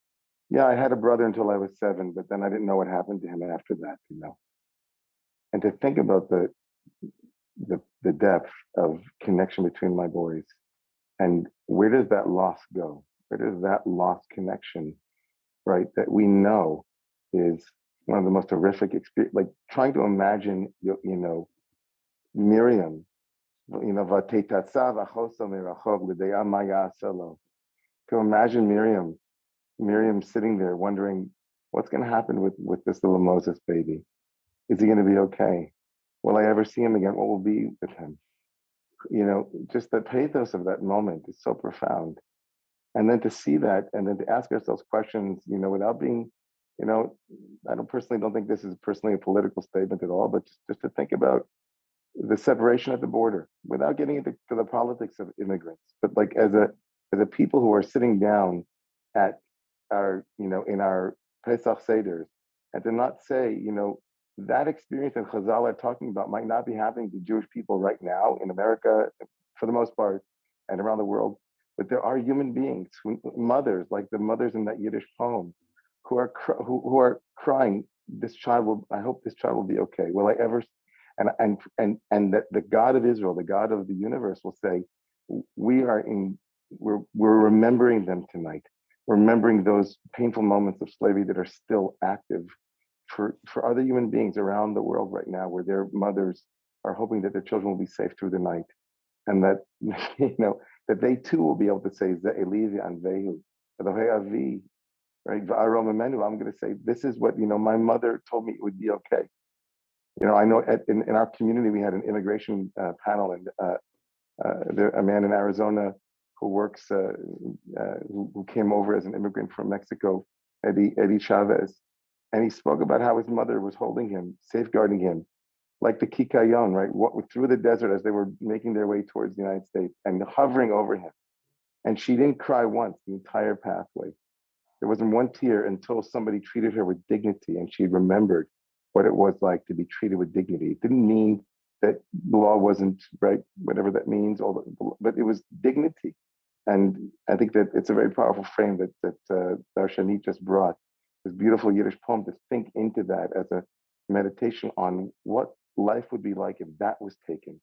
S5: yeah, I had a brother until I was 7, but then I didn't know what happened to him after that. And to think about the depth of connection between my boys, and where does that loss go? Where does that lost connection, right, that we know is one of the most horrific experience, like trying to imagine, Miriam, to imagine Miriam sitting there wondering what's going to happen with this little Moses baby. Is he going to be okay? Will I ever see him again? What will be with him? Just the pathos of that moment is so profound. And then to see that, and then to ask ourselves questions, without being, I don't think this is personally a political statement at all, but just to think about the separation at the border without getting into the politics of immigrants, but like as a people who are sitting down at our, in our Pesach Seders, and to not say, that experience that Chazal are talking about might not be happening to Jewish people right now in America, for the most part, and around the world. But there are human beings, mothers, like the mothers in that Yiddish poem, who are crying. I hope this child will be okay. Will I ever? And that the God of Israel, the God of the universe, will say, we're remembering them tonight, remembering those painful moments of slavery that are still active for other human beings around the world right now, where their mothers are hoping that their children will be safe through the night, and that that they too will be able to say Leah and Vehu, right? Romemu. I'm going to say, this is what my mother told me it would be okay. I know in our community we had an immigration panel, and a man in Arizona who works, who came over as an immigrant from Mexico, Eddie Chavez, and he spoke about how his mother was holding him, safeguarding him, like the Kikayon, right, through the desert as they were making their way towards the United States, and hovering over him. And she didn't cry once the entire pathway. There wasn't one tear until somebody treated her with dignity, and she remembered what it was like to be treated with dignity. It didn't mean that the law wasn't right, whatever that means, but it was dignity. And I think that it's a very powerful frame that Darshanit just brought, this beautiful Yiddish poem, to think into that as a meditation on what life would be like if that was taken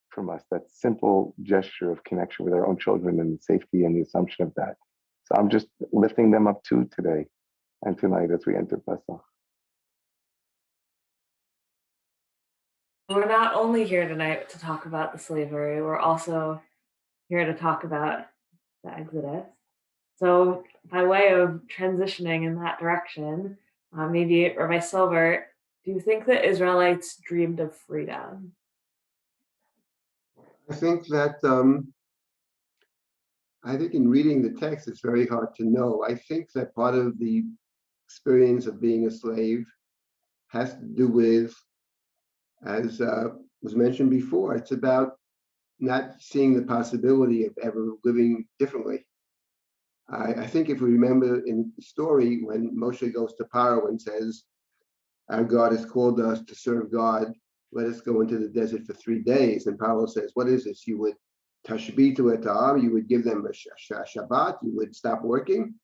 S5: from us, that simple gesture of connection with our own children and the safety and the assumption of that. So I'm just lifting them up too today and tonight as we enter Pesach.
S1: We're not only here tonight to talk about the slavery, we're also here to talk about the Exodus. So by way of transitioning in that direction, maybe Rabbi Silber, do you think the Israelites dreamed of freedom?
S4: I think that in reading the text, it's very hard to know. I think that part of the experience of being a slave has to do with, as was mentioned before, it's about not seeing the possibility of ever living differently. I think if we remember in the story when Moshe goes to Paro and says, our God has called us to serve God, let us go into the desert for 3 days. And Paro says, what is this? You would tashbitu etam, you would give them a Shabbat, you would stop working?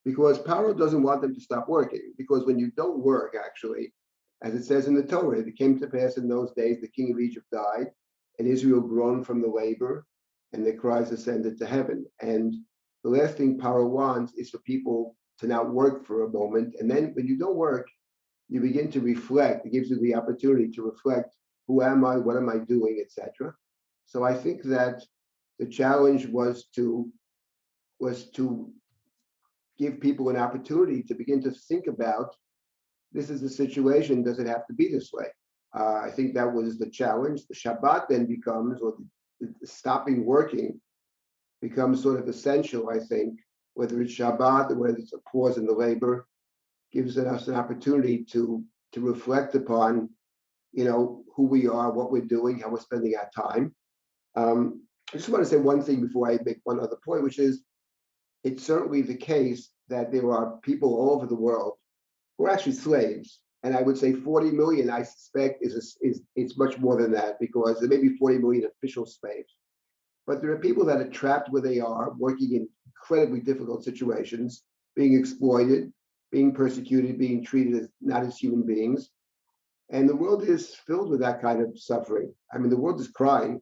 S4: Because Paro doesn't want them to stop working. Because when you don't work, actually, as it says in the Torah, it came to pass in those days, the king of Egypt died, and Israel groaned from the labor, and their cries ascended to heaven. And the last thing Paro wants is for people to not work for a moment. And then when you don't work, you begin to reflect. It gives you the opportunity to reflect, who am I, what am I doing, etc. So I think that the challenge was to give people an opportunity to begin to think about, this is the situation, does it have to be this way? I think that was the challenge. The Shabbat then becomes, or the stopping working becomes sort of essential, I think, whether it's Shabbat or whether it's a pause in the labor, gives us an opportunity to reflect upon, who we are, what we're doing, how we're spending our time. I just want to say one thing before I make one other point, which is it's certainly the case that there are people all over the world who are actually slaves. And I would say 40 million, I suspect, it's much more than that, because there may be 40 million official slaves. But there are people that are trapped where they are, working in incredibly difficult situations, being exploited, being persecuted, being treated as not as human beings. And the world is filled with that kind of suffering. I mean, the world is crying.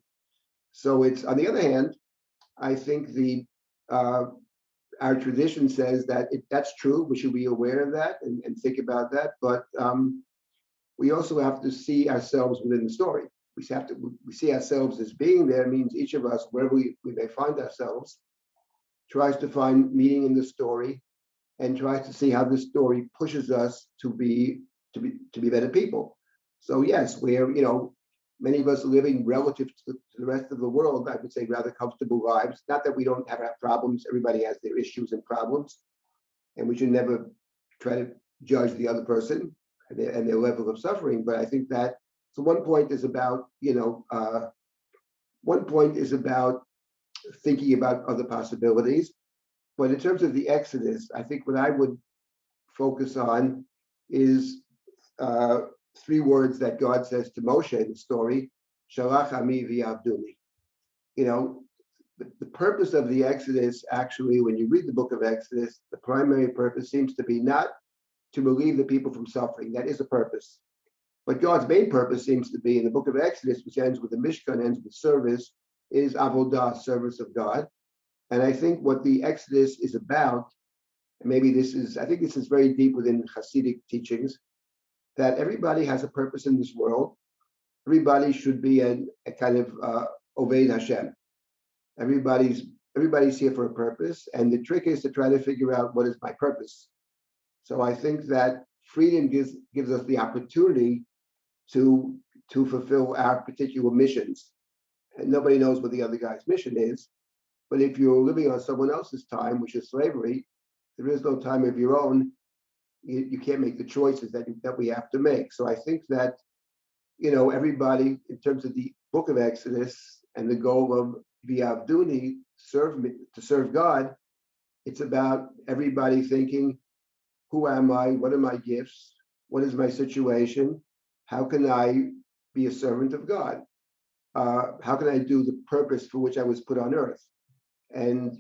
S4: So it's, on the other hand, I think our tradition says that that's true. We should be aware of that and think about that. But we also have to see ourselves within the story. We see ourselves as being there. Means each of us, wherever we may find ourselves, tries to find meaning in the story and tries to see how this story pushes us to be better people. So yes, we're, many of us are living relative to the rest of the world, I would say, rather comfortable lives. Not that we don't have our problems. Everybody has their issues and problems, and we should never try to judge the other person and their level of suffering. But I think that, so one point is about, thinking about other possibilities. But in terms of the Exodus, I think what I would focus on is 3 words that God says to Moshe in the story: Shalach ami v'yavduni. The purpose of the Exodus, actually, when you read the book of Exodus, the primary purpose seems to be not to relieve the people from suffering. That is a purpose. But God's main purpose seems to be, in the book of Exodus, which ends with the Mishkan, ends with service, is avodah, service of God. And I think what the Exodus is about, and I think this is very deep within Hasidic teachings, that everybody has a purpose in this world. Everybody should be a kind of Oved Hashem. Everybody's here for a purpose, and the trick is to try to figure out what is my purpose. So I think that freedom gives us the opportunity to fulfill our particular missions. And nobody knows what the other guy's mission is. But if you're living on someone else's time, which is slavery, there is no time of your own. You can't make the choices that we have to make. So I think that, everybody, in terms of the book of Exodus and the goal of V'avduni, to serve God, it's about everybody thinking, who am I? What are my gifts? What is my situation? How can I be a servant of God? How can I do the purpose for which I was put on earth? And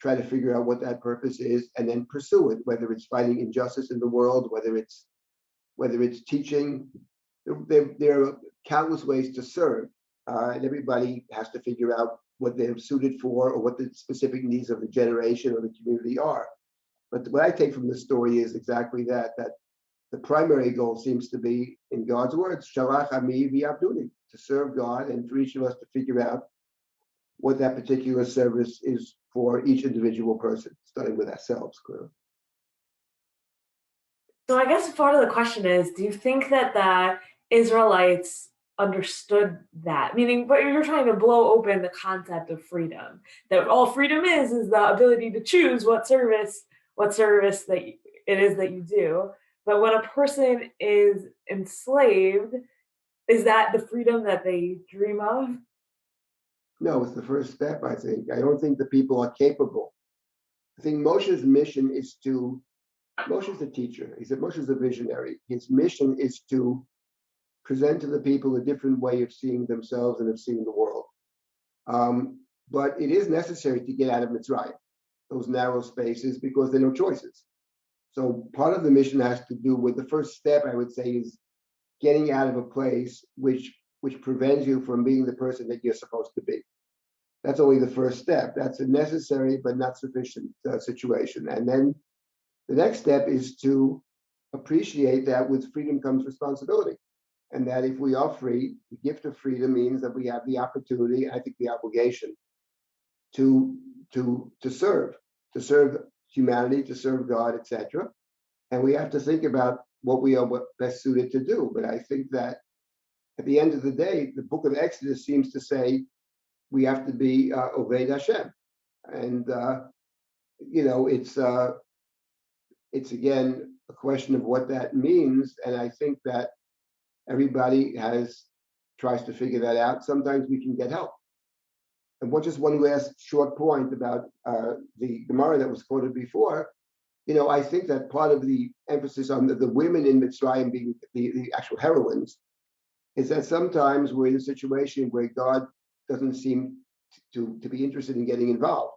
S4: try to figure out what that purpose is, and then pursue it, whether it's fighting injustice in the world, whether it's teaching. There are countless ways to serve, and everybody has to figure out what they're suited for or what the specific needs of the generation or the community are. But what I take from this story is exactly that the primary goal seems to be, in God's words, Shalach ami v'yavduni, to serve God, and for each of us to figure out what that particular service is for each individual person, starting with ourselves, clearly.
S1: So I guess part of the question is, do you think that the Israelites understood that? Meaning, but you're trying to blow open the concept of freedom. That all freedom is the ability to choose what service that it is that you do. But when a person is enslaved, is that the freedom that they dream of?
S4: No, it's the first step, I think. I don't think the people are capable. I think Moshe's mission is Moshe's a teacher. Moshe's a visionary. His mission is to present to the people a different way of seeing themselves and of seeing the world. But it is necessary to get out of Mitzrayim, those narrow spaces, because there are no choices. So part of the mission has to do with, the first step, I would say, is getting out of a place which prevents you from being the person that you're supposed to be. That's only the first step. That's a necessary but not sufficient situation. And then the next step is to appreciate that with freedom comes responsibility. And that if we are free, the gift of freedom means that we have the opportunity, I think the obligation, to serve humanity, to serve God, etc. And we have to think about what we are best suited to do. But I think that at the end of the day, the book of Exodus seems to say we have to be Oved Hashem. And, it's again a question of what that means. And I think that everybody tries to figure that out. Sometimes we can get help. And just one last short point about the Gemara that was quoted before. I think that part of the emphasis on the women in Mitzrayim being the actual heroines is that sometimes we're in a situation where God doesn't seem to be interested in getting involved.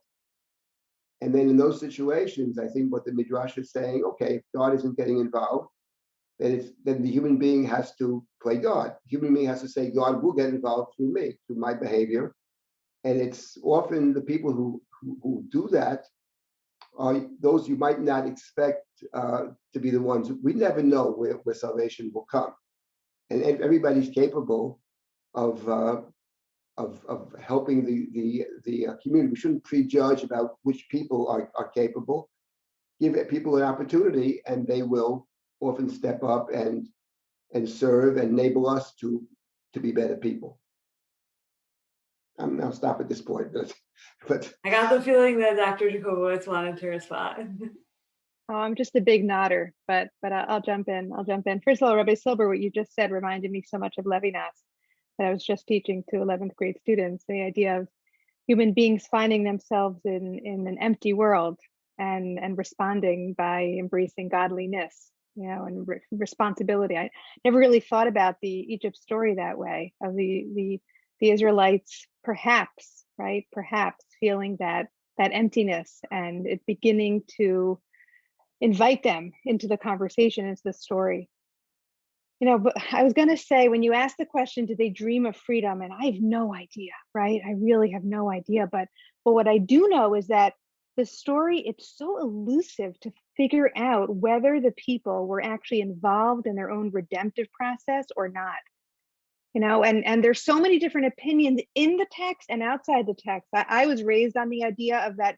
S4: And then in those situations, I think what the Midrash is saying, okay, if God isn't getting involved, then the human being has to play God. The human being has to say, God will get involved through me, through my behavior. And it's often the people who do that are those you might not expect to be the ones. We never know where salvation will come. And everybody's capable of helping the community. We shouldn't prejudge about which people are capable. Give people an opportunity, and they will often step up and serve and enable us to be better people. I'll stop at this point, but
S1: I got the feeling that Dr. Jacobowitz wanted to respond.
S2: Oh, I'm just a big nodder, but I'll jump in. First of all, Rabbi Silber, what you just said reminded me so much of Levinas that I was just teaching to 11th grade students. The idea of human beings finding themselves in an empty world and responding by embracing godliness, and responsibility. I never really thought about the Egypt story that way, of the Israelites perhaps feeling that emptiness, and it beginning to invite them into the conversation, into the story. But I was going to say, when you asked the question, did they dream of freedom? And I have no idea, right? I really have no idea. But what I do know is that the story, it's so elusive to figure out whether the people were actually involved in their own redemptive process or not. And there's so many different opinions in the text and outside the text. I was raised on the idea of that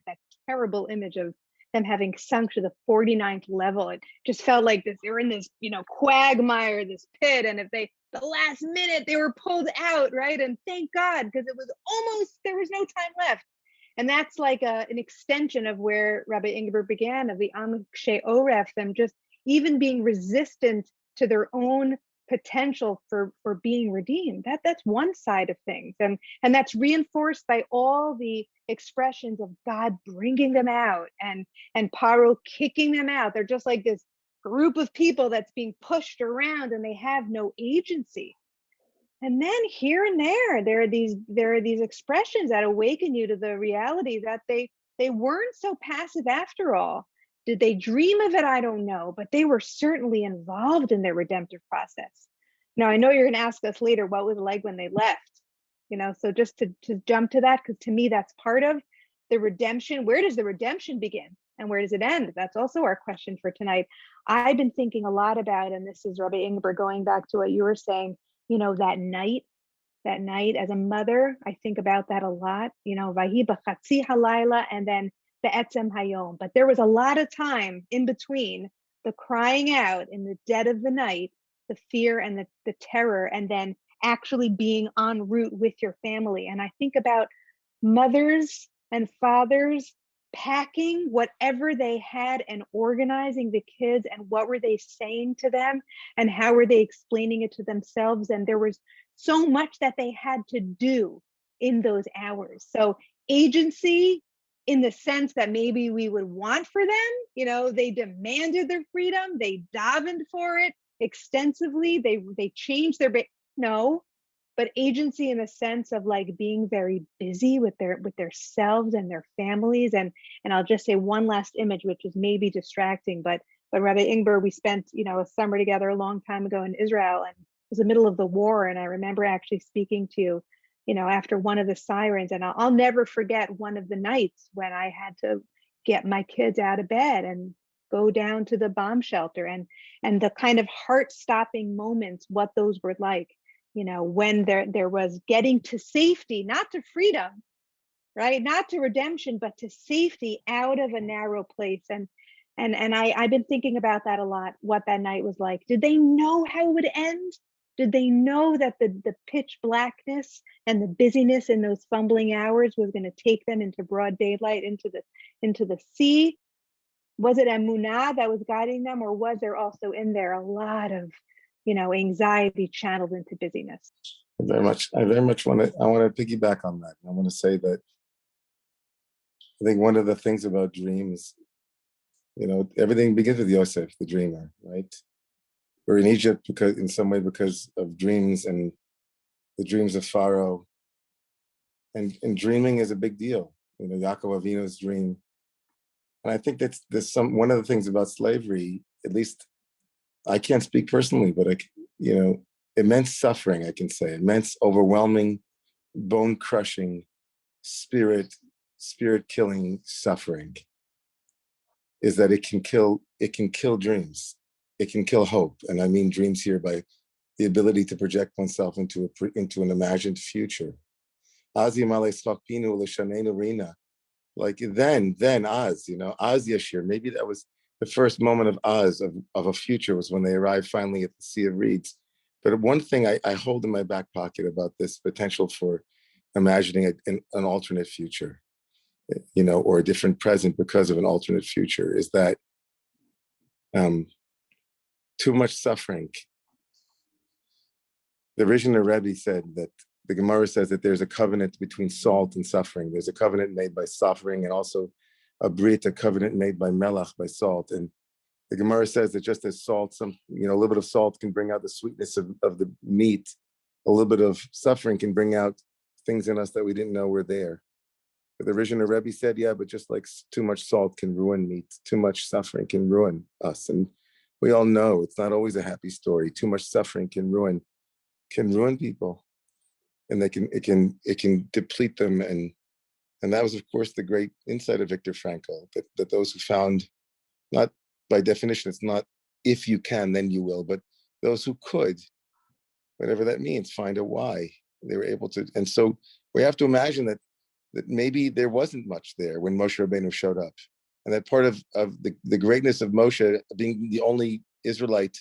S2: terrible image of them having sunk to the 49th level. It just felt like they were in this, quagmire, this pit. And if the last minute they were pulled out, right? And thank God, because there was no time left. And that's like an extension of where Rabbi Ingber began, of the Amkshe Oref, them just even being resistant to their own potential for being redeemed. That's one side of things, and that's reinforced by all the expressions of God bringing them out and Paro kicking them out. They're just like this group of people that's being pushed around, and they have no agency. And then here and there are these expressions that awaken you to the reality that they weren't so passive after all. Did they dream of it? I don't know, but they were certainly involved in their redemptive process. Now, I know you're going to ask us later, what was it like when they left? So just to jump to that, because to me, that's part of the redemption. Where does the redemption begin and where does it end? That's also our question for tonight. I've been thinking a lot about, and this is Rabbi Ingber, going back to what you were saying, that night as a mother, I think about that a lot, Vahi b'chatzi halayla, and then be'etzem hayom. But there was a lot of time in between the crying out in the dead of the night, the fear and the terror, and then actually being en route with your family. And I think about mothers and fathers packing whatever they had and organizing the kids, and what were they saying to them and how were they explaining it to themselves. And there was so much that they had to do in those hours. So agency, in the sense that maybe we would want for them, they demanded their freedom, they davened for it extensively, they changed their no, but agency in the sense of like being very busy with their selves and their families. And I'll just say one last image, which is maybe distracting, but Rabbi Ingber, we spent a summer together a long time ago in Israel, and it was the middle of the war, and I remember actually speaking to you after one of the sirens, and I'll never forget one of the nights when I had to get my kids out of bed and go down to the bomb shelter, and the kind of heart-stopping moments, what those were like, when there was getting to safety, not to freedom, right? Not to redemption, but to safety out of a narrow place. And I've been thinking about that a lot, what that night was like. Did they know how it would end? Did they know that the pitch blackness and the busyness in those fumbling hours was going to take them into broad daylight, into the sea? Was it emunah that was guiding them, or was there also in there a lot of, anxiety channeled into busyness?
S5: I very much want to piggyback on that. I want to say that I think one of the things about dreams, everything begins with Yosef, the dreamer, right? We're in Egypt because of dreams and the dreams of Pharaoh. And dreaming is a big deal. Yaakov Avinu's dream. And I think there's one of the things about slavery, at least I can't speak personally, but immense suffering, I can say, immense, overwhelming, bone-crushing, spirit-killing suffering is that it can kill dreams. It can kill hope. And I mean dreams here by the ability to project oneself into an imagined future. Like then Az, Az Yashir, maybe that was the first moment of Az, of a future, was when they arrived finally at the Sea of Reeds. But one thing I hold in my back pocket about this potential for imagining an alternate future, or a different present because of an alternate future, is that too much suffering. The original Rabbi said that the Gemara says that there's a covenant between salt and suffering. There's a covenant made by suffering, and also a brit, a covenant made by melach, by salt. And the Gemara says that just as salt, a little bit of salt can bring out the sweetness of the meat, a little bit of suffering can bring out things in us that we didn't know were there. But the original Rebbe said, yeah, but just like too much salt can ruin meat, too much suffering can ruin us. And we all know it's not always a happy story. Too much suffering can ruin people, and it can deplete them. And that was, of course, the great insight of Viktor Frankl, that those who found, not by definition, it's not if you can, then you will, but those who could, whatever that means, find a why, they were able to. And so we have to imagine that maybe there wasn't much there when Moshe Rabbeinu showed up. And that part of the greatness of Moshe, being the only Israelite,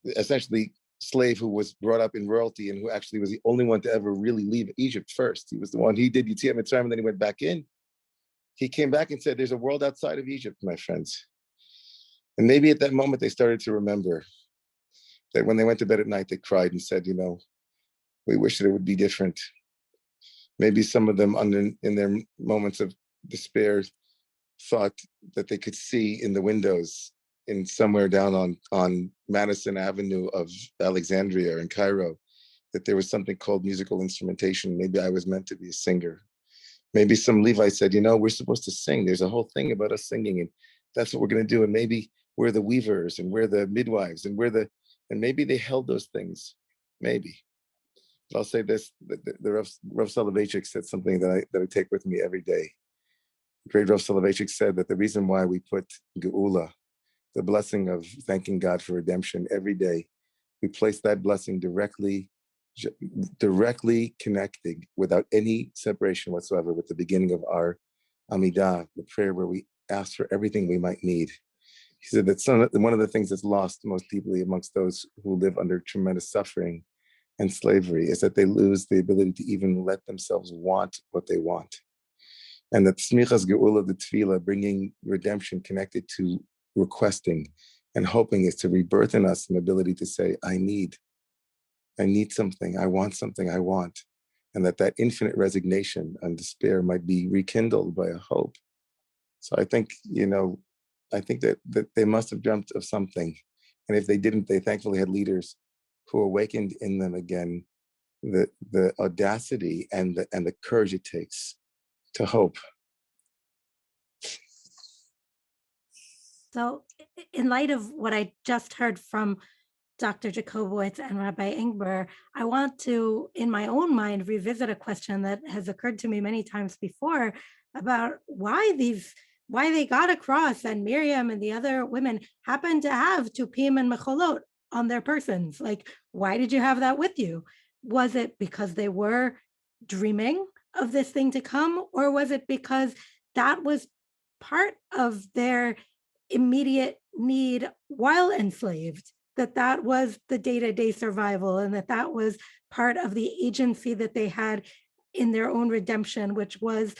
S5: essentially slave who was brought up in royalty and who actually was the only one to ever really leave Egypt first. He was the one, he did Yetziat Mitzrayim, and then he went back in. He came back and said, there's a world outside of Egypt, my friends. And maybe at that moment they started to remember that when they went to bed at night, they cried and said, we wish that it would be different. Maybe some of them in their moments of despair thought that they could see in the windows in somewhere down on Madison Avenue of Alexandria in Cairo, that there was something called musical instrumentation. Maybe I was meant to be a singer. Maybe some Levite said, we're supposed to sing. There's a whole thing about us singing, and that's what we're going to do. And maybe we're the weavers, and we're the midwives, and and maybe they held those things. Maybe. But I'll say this: the Rav Soloveitchik said something that I take with me every day. The great Rav Soloveitchik said that the reason why we put Geula, the blessing of thanking God for redemption, every day, we place that blessing directly connected, without any separation whatsoever, with the beginning of our Amidah, the prayer where we ask for everything we might need. He said that one of the things that's lost most deeply amongst those who live under tremendous suffering and slavery is that they lose the ability to even let themselves want what they want. And that Smichas Geula, the Tefillah, bringing redemption connected to requesting and hoping, is to rebirth in us an ability to say, I need something, I want something, I want. And that infinite resignation and despair might be rekindled by a hope. So I think, that they must have dreamt of something. And if they didn't, they thankfully had leaders who awakened in them again the audacity and the courage it takes to hope.
S3: So in light of what I just heard from Dr. Jacobowitz and Rabbi Ingber, I want to, in my own mind, revisit a question that has occurred to me many times before about why they got across, and Miriam and the other women happened to have tupim and mecholot on their persons. Like, why did you have that with you? Was it because they were dreaming of this thing to come, or was it because that was part of their immediate need while enslaved, that was the day-to-day survival, and that was part of the agency that they had in their own redemption, which was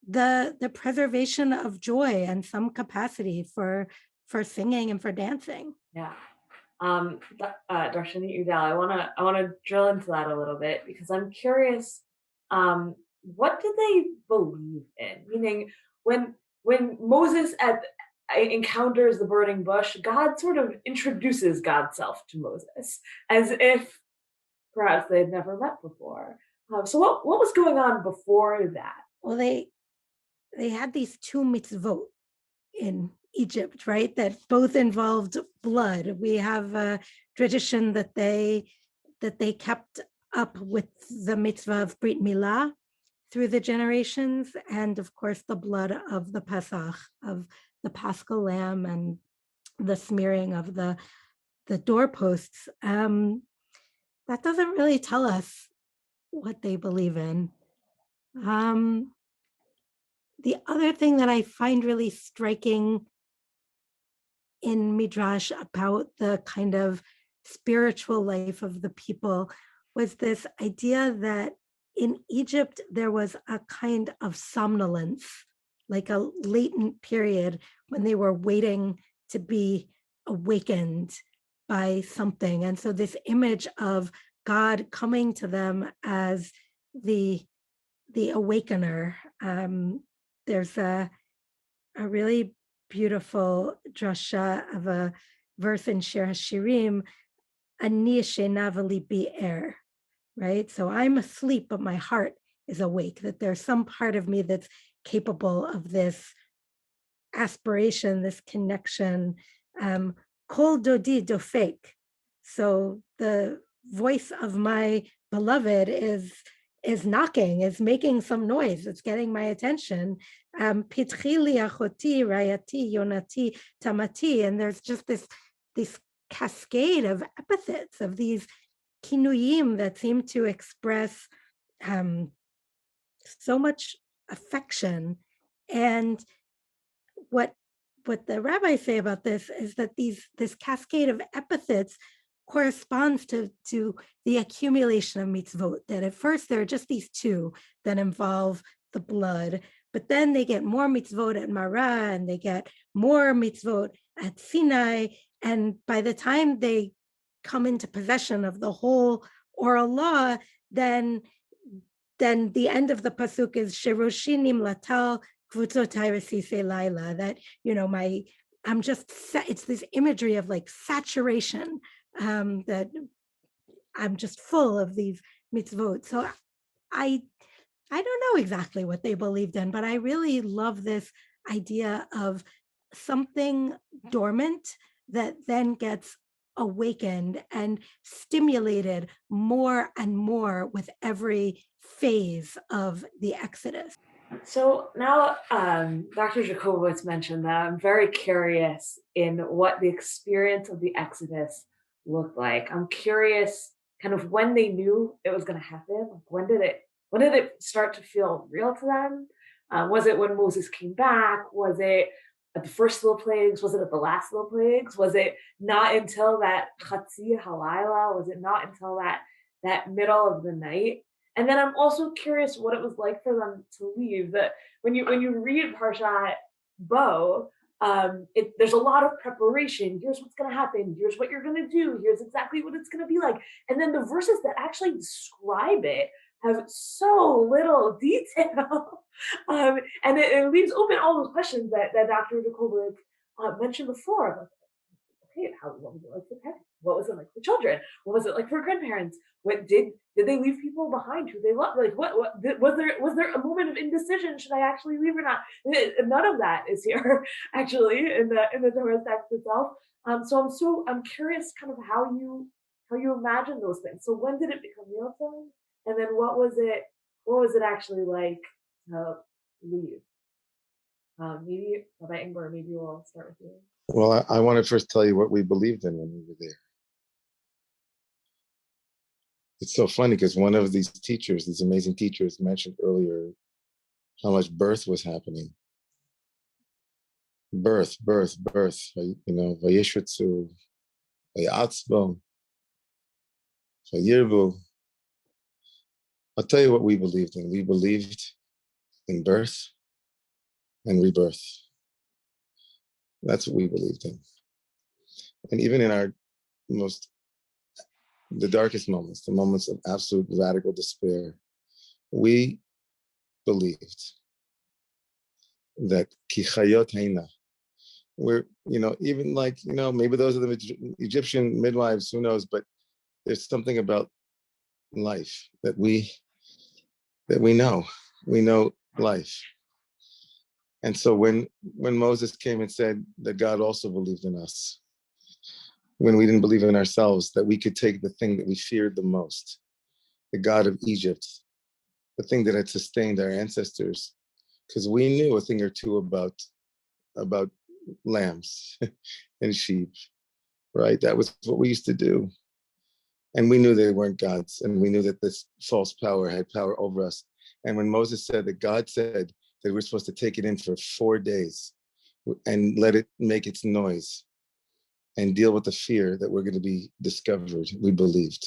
S3: the preservation of joy and some capacity for singing and for dancing?
S1: Yeah. Darshanit Udel, I wanna drill into that a little bit because I'm curious. What did they believe in? Meaning, when Moses encounters the burning bush, God sort of introduces God's self to Moses as if perhaps they had never met before. So what was going on before that?
S3: Well, they had these two mitzvot in Egypt, right? That both involved blood. We have a tradition that they kept up with the mitzvah of Brit Milah through the generations, and of course the blood of the Pesach, of the Paschal lamb, and the smearing of the doorposts. That doesn't really tell us what they believe in. The other thing that I find really striking in Midrash about the kind of spiritual life of the people was this idea that in Egypt there was a kind of somnolence, like a latent period when they were waiting to be awakened by something. And so this image of God coming to them as the awakener. There's a really beautiful drasha of a verse in Shir HaShirim, Ani yeshena v'libi er, right? So I'm asleep, but my heart is awake, that there's some part of me that's capable of this aspiration, this connection. Kol dodi dofek. So the voice of my beloved is knocking, is making some noise, it's getting my attention. Pitchi li achoti, rayati, yonati, tamati, and there's just this cascade of epithets, of these kinuyim that seem to express so much affection. And what the rabbis say about this is that this cascade of epithets corresponds to the accumulation of mitzvot, that at first there are just these two that involve the blood, but then they get more mitzvot at Marah, and they get more mitzvot at Sinai, and by the time they come into possession of the whole oral law, then the end of the pasuk is Shiroshinim latal kvutzotai resisei laila, that, you know, it's this imagery of like saturation, that I'm just full of these mitzvot. So I don't know exactly what they believed in, but I really love this idea of something dormant that then gets awakened and stimulated more and more with every phase of the Exodus.
S1: So now Dr. Jacobowitz mentioned that I'm very curious in what the experience of the Exodus looked like. I'm curious kind of when they knew it was going to happen. Like when did it start to feel real to them? Was it when Moses came back? Was it at the first little plagues? Was it at the last little plagues? Was it not until that Chatzi Halayla? Was it not until that middle of the night? And then I'm also curious what it was like for them to leave. That when you read Parshat Bo, there's a lot of preparation. Here's what's going to happen. Here's what you're going to do. Here's exactly what it's going to be like. And then the verses that actually describe it have so little detail. And it leaves open all those questions that Dr. Jacobowitz mentioned before. Okay, what was it like for parents? What was it like for children? What was it like for grandparents? What did they leave people behind who they loved? Like what was there a moment of indecision? Should I actually leave or not? None of that is here actually in the Torah text itself. So I'm curious kind of how you imagine those things. So when did it become real to them? And then what was it actually like to leave? Maybe Rabbi Ingber, maybe we'll start with you.
S5: Well, I want to first tell you what we believed in when we were there. It's so funny because one of these teachers, these amazing teachers, mentioned earlier how much birth was happening. Birth. You know, vayishutzu, vayatzbo, vayirbu. I'll tell you what we believed in. We believed in birth and rebirth. That's what we believed in. And even in our the darkest moments, the moments of absolute radical despair, we believed that ki chayot heina, we're, even like, maybe those are the Egyptian midwives, who knows, but there's something about life that we know. We know life. And so when Moses came and said that God also believed in us, when we didn't believe in ourselves, that we could take the thing that we feared the most, the God of Egypt, the thing that had sustained our ancestors, because we knew a thing or two about lambs and sheep, right? That was what we used to do. And we knew they weren't gods, and we knew that this false power had power over us. And when Moses said that God said that we're supposed to take it in for 4 days and let it make its noise and deal with the fear that we're going to be discovered, we believed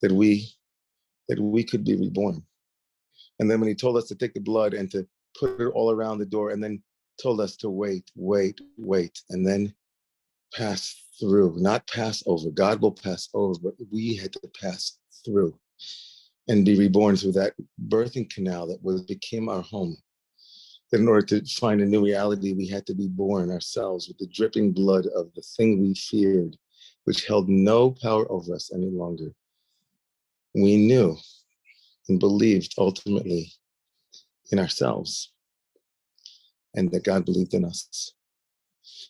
S5: that we could be reborn. And then when he told us to take the blood and to put it all around the door, and then told us to wait, and then pass through, not pass over. God will pass over, but we had to pass through and be reborn through that birthing canal that became our home. That in order to find a new reality, we had to be born ourselves with the dripping blood of the thing we feared, which held no power over us any longer. We knew and believed ultimately in ourselves, and that God believed in us.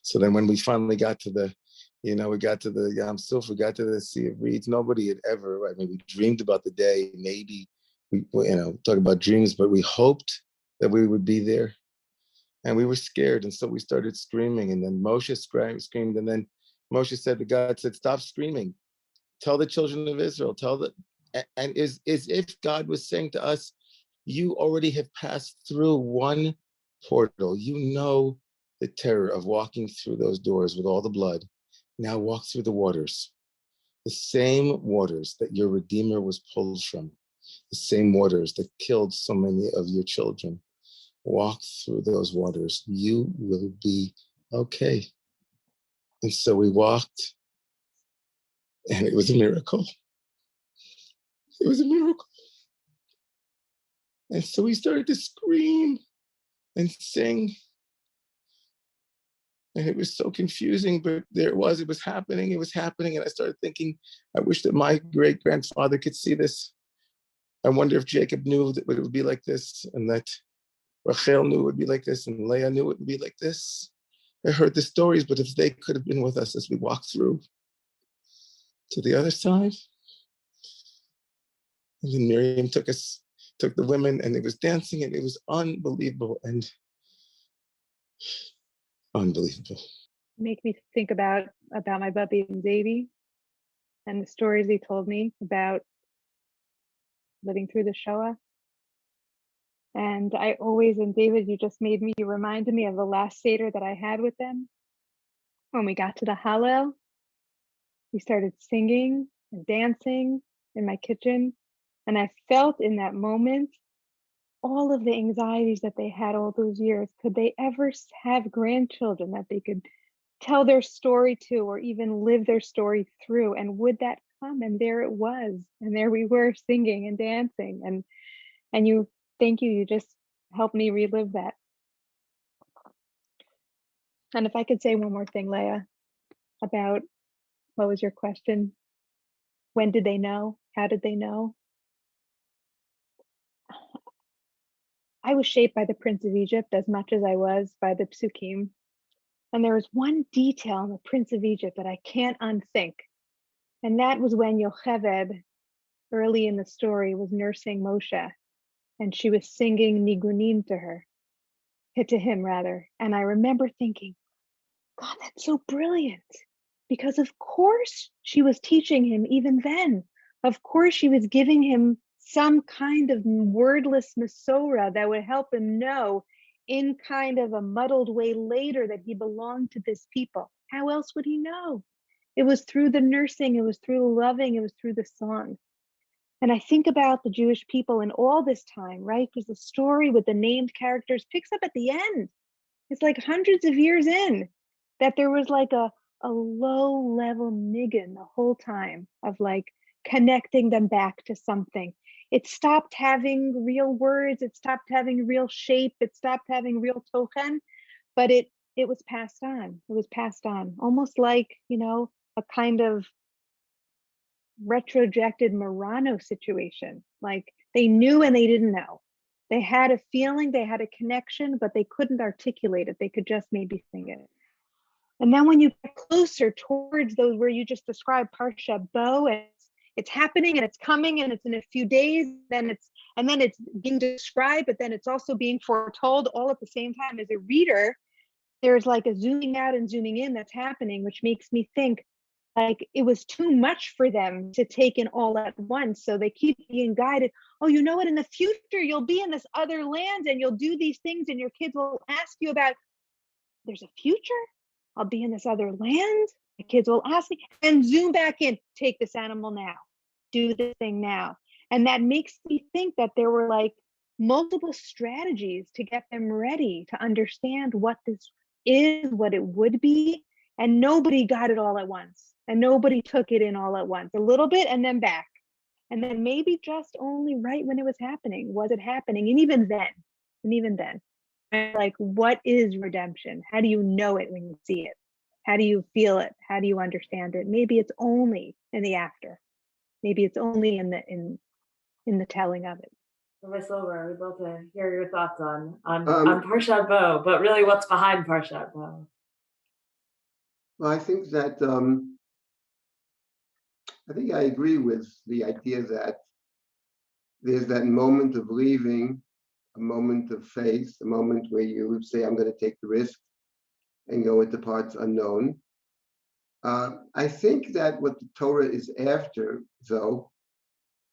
S5: So then when we finally got to the, we got to the Yam Suf, we got to the Sea of Reeds, nobody had ever, we dreamed about the day, maybe, we talk about dreams, but we hoped that we would be there. And we were scared, and so we started screaming, and then Moshe screamed, and then Moshe said to God, stop screaming. Tell the children of Israel, and is if God was saying to us, you already have passed through one portal. You know the terror of walking through those doors with all the blood. Now walk through the waters. The same waters that your Redeemer was pulled from. The same waters that killed so many of your children. Walk through those waters. You will be okay. And so we walked, and it was a miracle. It was a miracle. And so we started to scream and sing. And it was so confusing, but it was happening. And I started thinking, I wish that my great-grandfather could see this. I wonder if Jacob knew that it would be like this, and that Rachel knew it would be like this, and Leah knew it would be like this. I heard the stories, but if they could have been with us as we walked through to the other side. And then Miriam took the women, and it was dancing, and it was unbelievable and unbelievable.
S2: Make me think about my Bubby and Davy and the stories they told me about living through the Shoah. And I always, and David, you reminded me of the last Seder that I had with them. When we got to the Hallel, we started singing and dancing in my kitchen. And I felt in that moment all of the anxieties that they had all those years. Could they ever have grandchildren that they could tell their story to, or even live their story through? And would that come? And there it was. And there we were singing and dancing. And thank you. You just helped me relive that. And if I could say one more thing, Leah, about what was your question? When did they know? How did they know? I was shaped by the Prince of Egypt as much as I was by the Psukim. And there was one detail in the Prince of Egypt that I can't unthink. And that was when Yocheved, early in the story, was nursing Moshe. And she was singing Nigunim to him. And I remember thinking, God, that's so brilliant. Because of course she was teaching him even then. Of course she was giving him some kind of wordless Masorah that would help him know in kind of a muddled way later that he belonged to this people. How else would he know? It was through the nursing, it was through the loving, it was through the song. And I think about the Jewish people in all this time, right? Because the story with the named characters picks up at the end. It's like hundreds of years in that there was like a a low level niggin the whole time of like connecting them back to something. It stopped having real words, it stopped having real shape, it stopped having real tochen, but it was passed on. It was passed on, almost like, a kind of retrojected Murano situation. Like they knew and they didn't know. They had a feeling, they had a connection, but they couldn't articulate it. They could just maybe sing it. And then when you get closer towards those where you just described Parsha Bo, and it's happening and it's coming and it's in a few days, then it's being described, but then it's also being foretold all at the same time. As a reader, there's like a zooming out and zooming in that's happening, which makes me think like it was too much for them to take in all at once. So they keep being guided. Oh, you know what? In the future, you'll be in this other land and you'll do these things and your kids will ask you about, there's a future? I'll be in this other land. The kids will ask me and zoom back in, take this animal now, do this thing now. And that makes me think that there were like multiple strategies to get them ready to understand what this is, what it would be. And nobody got it all at once. And nobody took it in all at once, a little bit and then back. And then maybe just only right when it was happening, was it happening? And even then, like, what is redemption? How do you know it when you see it? How do you feel it? How do you understand it? Maybe it's only in the after. Maybe it's only in the telling of it.
S1: Rabbi Silber, we'd love to hear your thoughts on Parshat Bo, but really what's behind Parshat Bo?
S4: Well, I think that I agree with the idea that there's that moment of leaving, a moment of faith, a moment where you say, I'm going to take the risk and go into parts unknown. I think that what the Torah is after, though,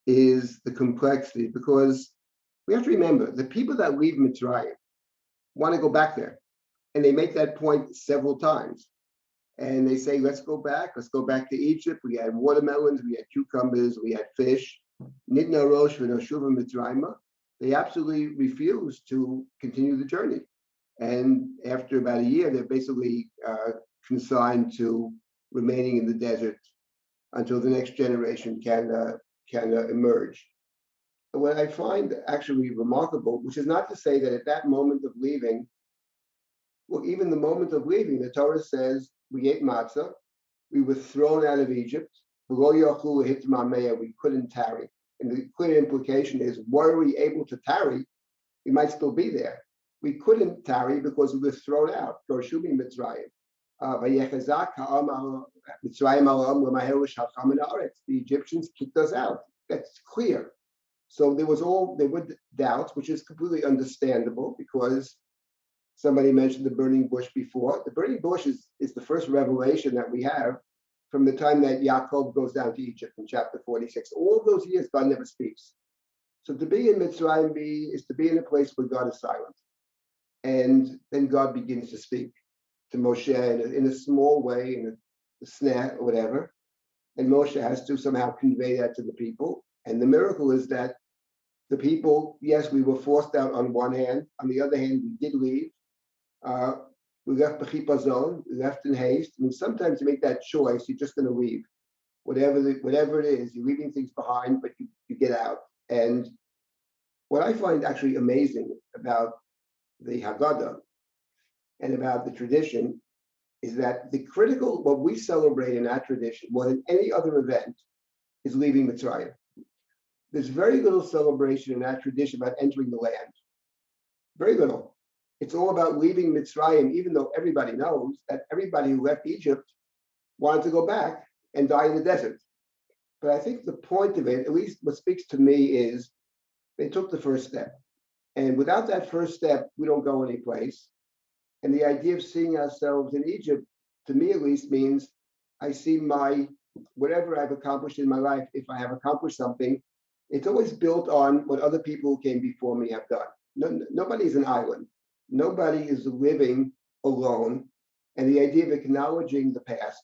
S4: is the complexity, because we have to remember the people that leave Mitzrayim want to go back there, and they make that point several times. And they say, let's go back to Egypt. We had watermelons, we had cucumbers, we had fish. Nidna rosh v'noshuva Mitzrayima. They absolutely refuse to continue the journey. And after about a year, they're basically consigned to remaining in the desert until the next generation can emerge. What I find actually remarkable, which is not to say that at that moment of leaving, well, even the moment of leaving, the Torah says, we ate matzah, we were thrown out of Egypt, we couldn't tarry. And the clear implication is, were we able to tarry, we might still be there. We couldn't tarry because we were thrown out. The Egyptians kicked us out. That's clear. So there were doubts, which is completely understandable, because somebody mentioned the burning bush before. The burning bush is the first revelation that we have from the time that Jacob goes down to Egypt in chapter 46. All those years, God never speaks. So to be in Mitzrayim is to be in a place where God is silent. And then God begins to speak to Moshe in a small way, in a snap or whatever. And Moshe has to somehow convey that to the people. And the miracle is that the people, yes, we were forced out on one hand. On the other hand, we did leave. We left b'chipazon, we left in haste. I mean, sometimes you make that choice, you're just going to leave. Whatever it is, you're leaving things behind, but you get out. And what I find actually amazing about the Haggadah and about the tradition is that what we celebrate in that tradition more than any other event is leaving Mitzrayim. There's very little celebration in that tradition about entering the land. Very little. It's all about leaving Mitzrayim, even though everybody knows that everybody who left Egypt wanted to go back and die in the desert. But I think the point of it, at least what speaks to me, is they took the first step. And without that first step, we don't go anyplace. And the idea of seeing ourselves in Egypt, to me at least, means I see whatever I've accomplished in my life, if I have accomplished something, it's always built on what other people who came before me have done. Nobody's an island. Nobody is living alone. And the idea of acknowledging the past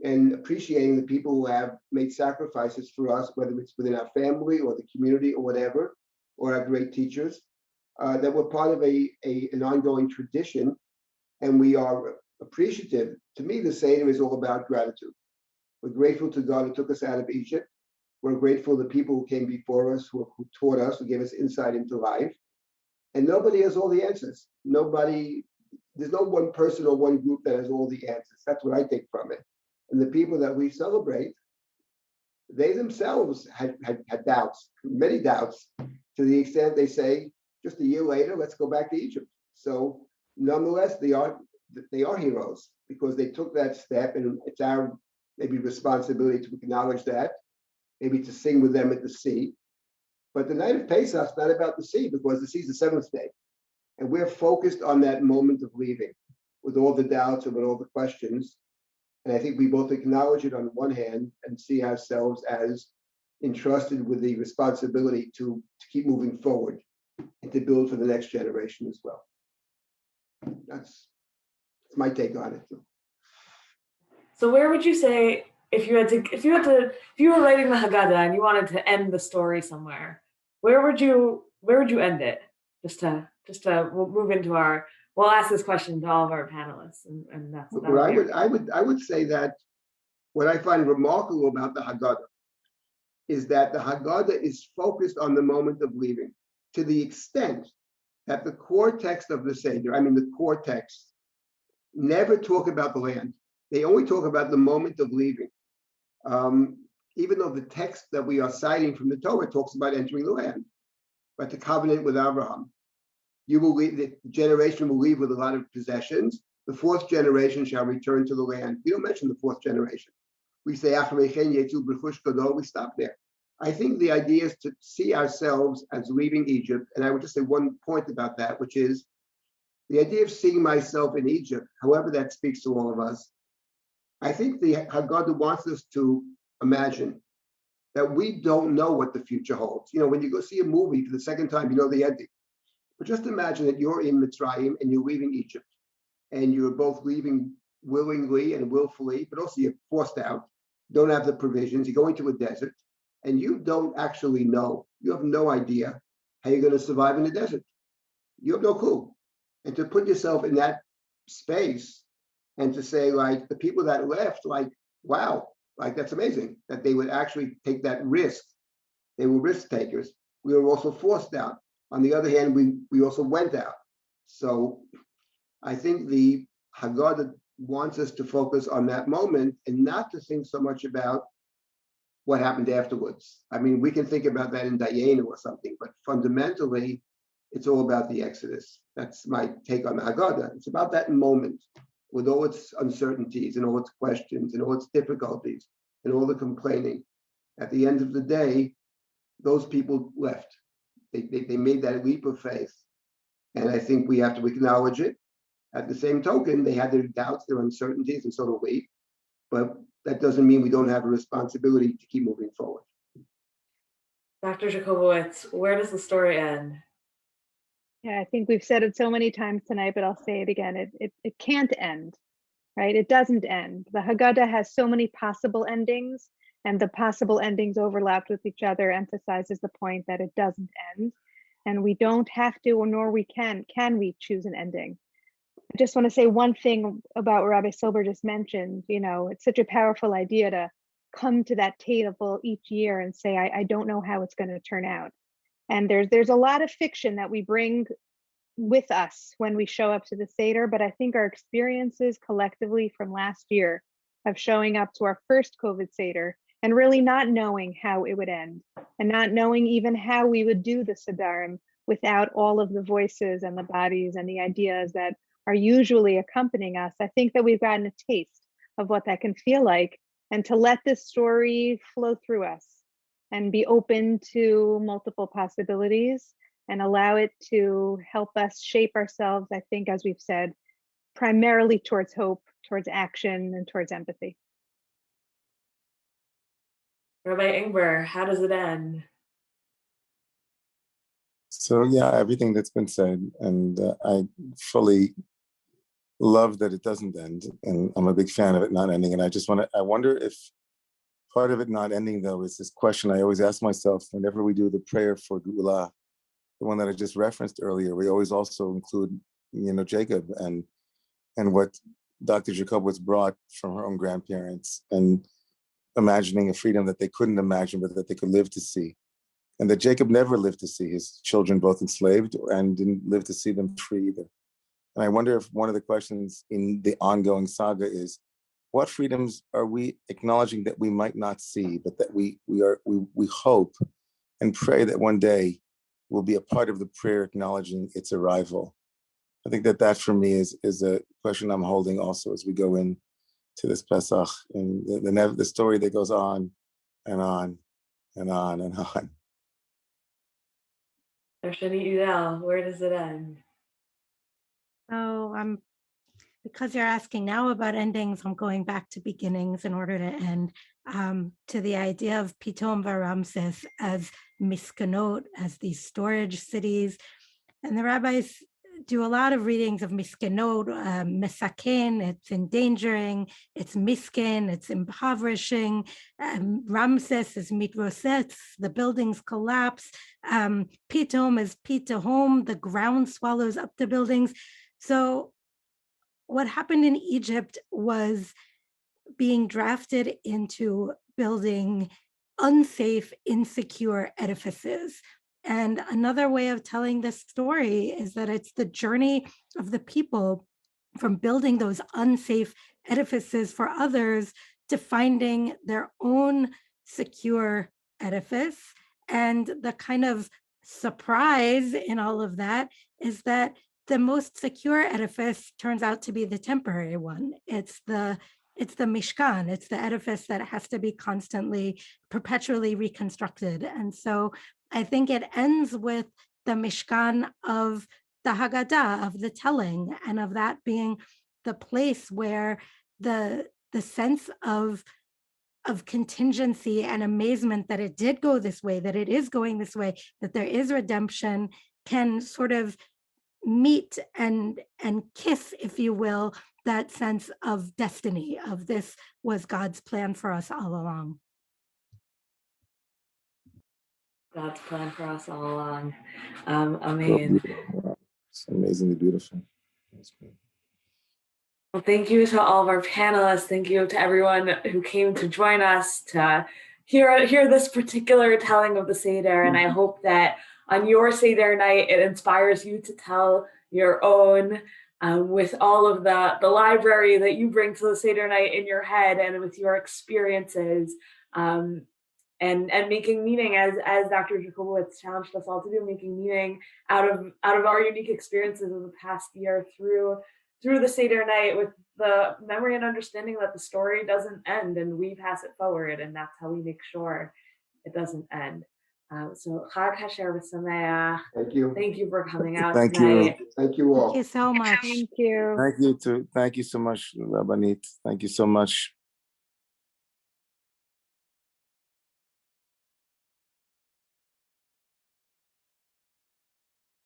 S4: and appreciating the people who have made sacrifices for us, whether it's within our family or the community or whatever, or our great teachers, that we're part of an ongoing tradition, and we are appreciative. To me, the Seder is all about gratitude. We're grateful to God who took us out of Egypt. We're grateful to the people who came before us, who taught us, who gave us insight into life. And nobody has all the answers. There's no one person or one group that has all the answers. That's what I take from it. And the people that we celebrate, they themselves had doubts, many doubts, to the extent they say, just a year later, let's go back to Egypt. So nonetheless, they are heroes because they took that step, and it's our maybe responsibility to acknowledge that, maybe to sing with them at the sea. But the night of Pesach is not about the sea, because the sea is the seventh day. And we're focused on that moment of leaving with all the doubts and with all the questions. And I think we both acknowledge it on one hand and see ourselves as entrusted with the responsibility to keep moving forward and to build for the next generation as well. That's my take on it.
S1: So where would you say, if you were writing the Haggadah and you wanted to end the story somewhere, where would you end it? We'll move into we'll ask this question to all of our panelists, and that's.
S4: Well, I would say that what I find remarkable about the Haggadah is that the Haggadah is focused on the moment of leaving, to the extent that the core text of the Seder, the core text, never talk about the land. They only talk about the moment of leaving. Even though the text that we are citing from the Torah talks about entering the land, but the covenant with Abraham. You will leave, the generation will leave with a lot of possessions. The fourth generation shall return to the land. We don't mention the fourth generation. We say, we stop there. I think the idea is to see ourselves as leaving Egypt. And I would just say one point about that, which is the idea of seeing myself in Egypt, however that speaks to all of us. I think the Haggadah wants us to imagine that we don't know what the future holds. When you go see a movie for the second time, you know the ending. But just imagine that you're in Mitzrayim and you're leaving Egypt, and you're both leaving willingly and willfully, but also you're forced out, don't have the provisions, you're going to a desert, and you don't actually know, you have no idea how you're going to survive in the desert. You have no clue. And to put yourself in that space and to say, like, the people that left, like, wow, like, that's amazing that they would actually take that risk. They were risk takers. We were also forced out. On the other hand, we also went out. So I think the Haggadah wants us to focus on that moment and not to think so much about what happened afterwards. We can think about that in Dayenu or something, but fundamentally, it's all about the Exodus. That's my take on the Haggadah. It's about that moment with all its uncertainties and all its questions and all its difficulties and all the complaining. At the end of the day, those people left. They made that leap of faith. And I think we have to acknowledge it. At the same token, they had their doubts, their uncertainties, and so do we. But that doesn't mean we don't have a responsibility to keep moving forward.
S1: Dr. Jacobowitz, where does the story end?
S2: Yeah, I think we've said it so many times tonight, but I'll say it again. It can't end, right? It doesn't end. The Haggadah has so many possible endings, and the possible endings overlapped with each other emphasizes the point that it doesn't end. And we don't have to, nor we can we choose an ending. I just want to say one thing about what Rabbi Silber just mentioned. It's such a powerful idea to come to that table each year and say, I don't know how it's going to turn out. And there's a lot of fiction that we bring with us when we show up to the Seder, but I think our experiences collectively from last year of showing up to our first COVID Seder and really not knowing how it would end, and not knowing even how we would do the Sedarim without all of the voices and the bodies and the ideas that are usually accompanying us. I think that we've gotten a taste of what that can feel like, and to let this story flow through us and be open to multiple possibilities and allow it to help us shape ourselves, I think, as we've said, primarily towards hope, towards action, and towards empathy.
S1: Rabbi Ingber, how does it end?
S5: So yeah, everything that's been said, and I fully love that it doesn't end, and I'm a big fan of it not ending. And I wonder if part of it not ending, though, is this question I always ask myself whenever we do the prayer for Geula, the one that I just referenced earlier. We always also include, Jacob and what Dr. Jacobowitz brought from her own grandparents, and imagining a freedom that they couldn't imagine, but that they could live to see. And that Jacob never lived to see his children both enslaved and didn't live to see them free either. And I wonder if one of the questions in the ongoing saga is, what freedoms are we acknowledging that we might not see, but that we hope and pray that one day will be a part of the prayer acknowledging its arrival? I think that for me is a question I'm holding also as we go in to this Pesach, and the story that goes on and on and on and on.
S1: Darshanit, Udel, where does it end?
S3: So because you're asking now about endings, I'm going back to beginnings in order to end to the idea of Pitom Varamses as miskanot, as these storage cities. And the rabbis do a lot of readings of miskanot, mesaken, it's endangering, it's misken, it's impoverishing. Ramses is mitrosets, the buildings collapse. Pitom is pitahom, the ground swallows up the buildings. So what happened in Egypt was being drafted into building unsafe, insecure edifices. And another way of telling this story is that it's the journey of the people from building those unsafe edifices for others to finding their own secure edifice. And the kind of surprise in all of that is that the most secure edifice turns out to be the temporary one. It's the Mishkan, it's the edifice that has to be constantly, perpetually reconstructed. And so I think it ends with the Mishkan of the Haggadah, of the telling, and of that being the place where the sense of contingency and amazement that it did go this way, that it is going this way, that there is redemption, can sort of meet and kiss, if you will, that sense of destiny, of this was God's plan for us all along.
S1: God's plan for us all along. Amen.
S5: It's amazingly beautiful.
S1: Well, thank you to all of our panelists. Thank you to everyone who came to join us to hear this particular telling of the Seder. And I hope that on your Seder night, it inspires you to tell your own with all of the library that you bring to the Seder night in your head and with your experiences. And making meaning, as Dr. Jacobowitz challenged us all to do, making meaning out of our unique experiences of the past year through the Seder night, with the memory and understanding that the story doesn't end and we pass it forward, and that's how we make sure it doesn't end. So Chag Hasher v'Sameach.
S4: Thank you.
S1: Thank you for coming out
S5: Thank
S1: tonight.
S5: you.
S4: Thank you all.
S3: Thank you so much.
S2: Thank you.
S5: Thank you so much, Rabbanit. Thank you so much.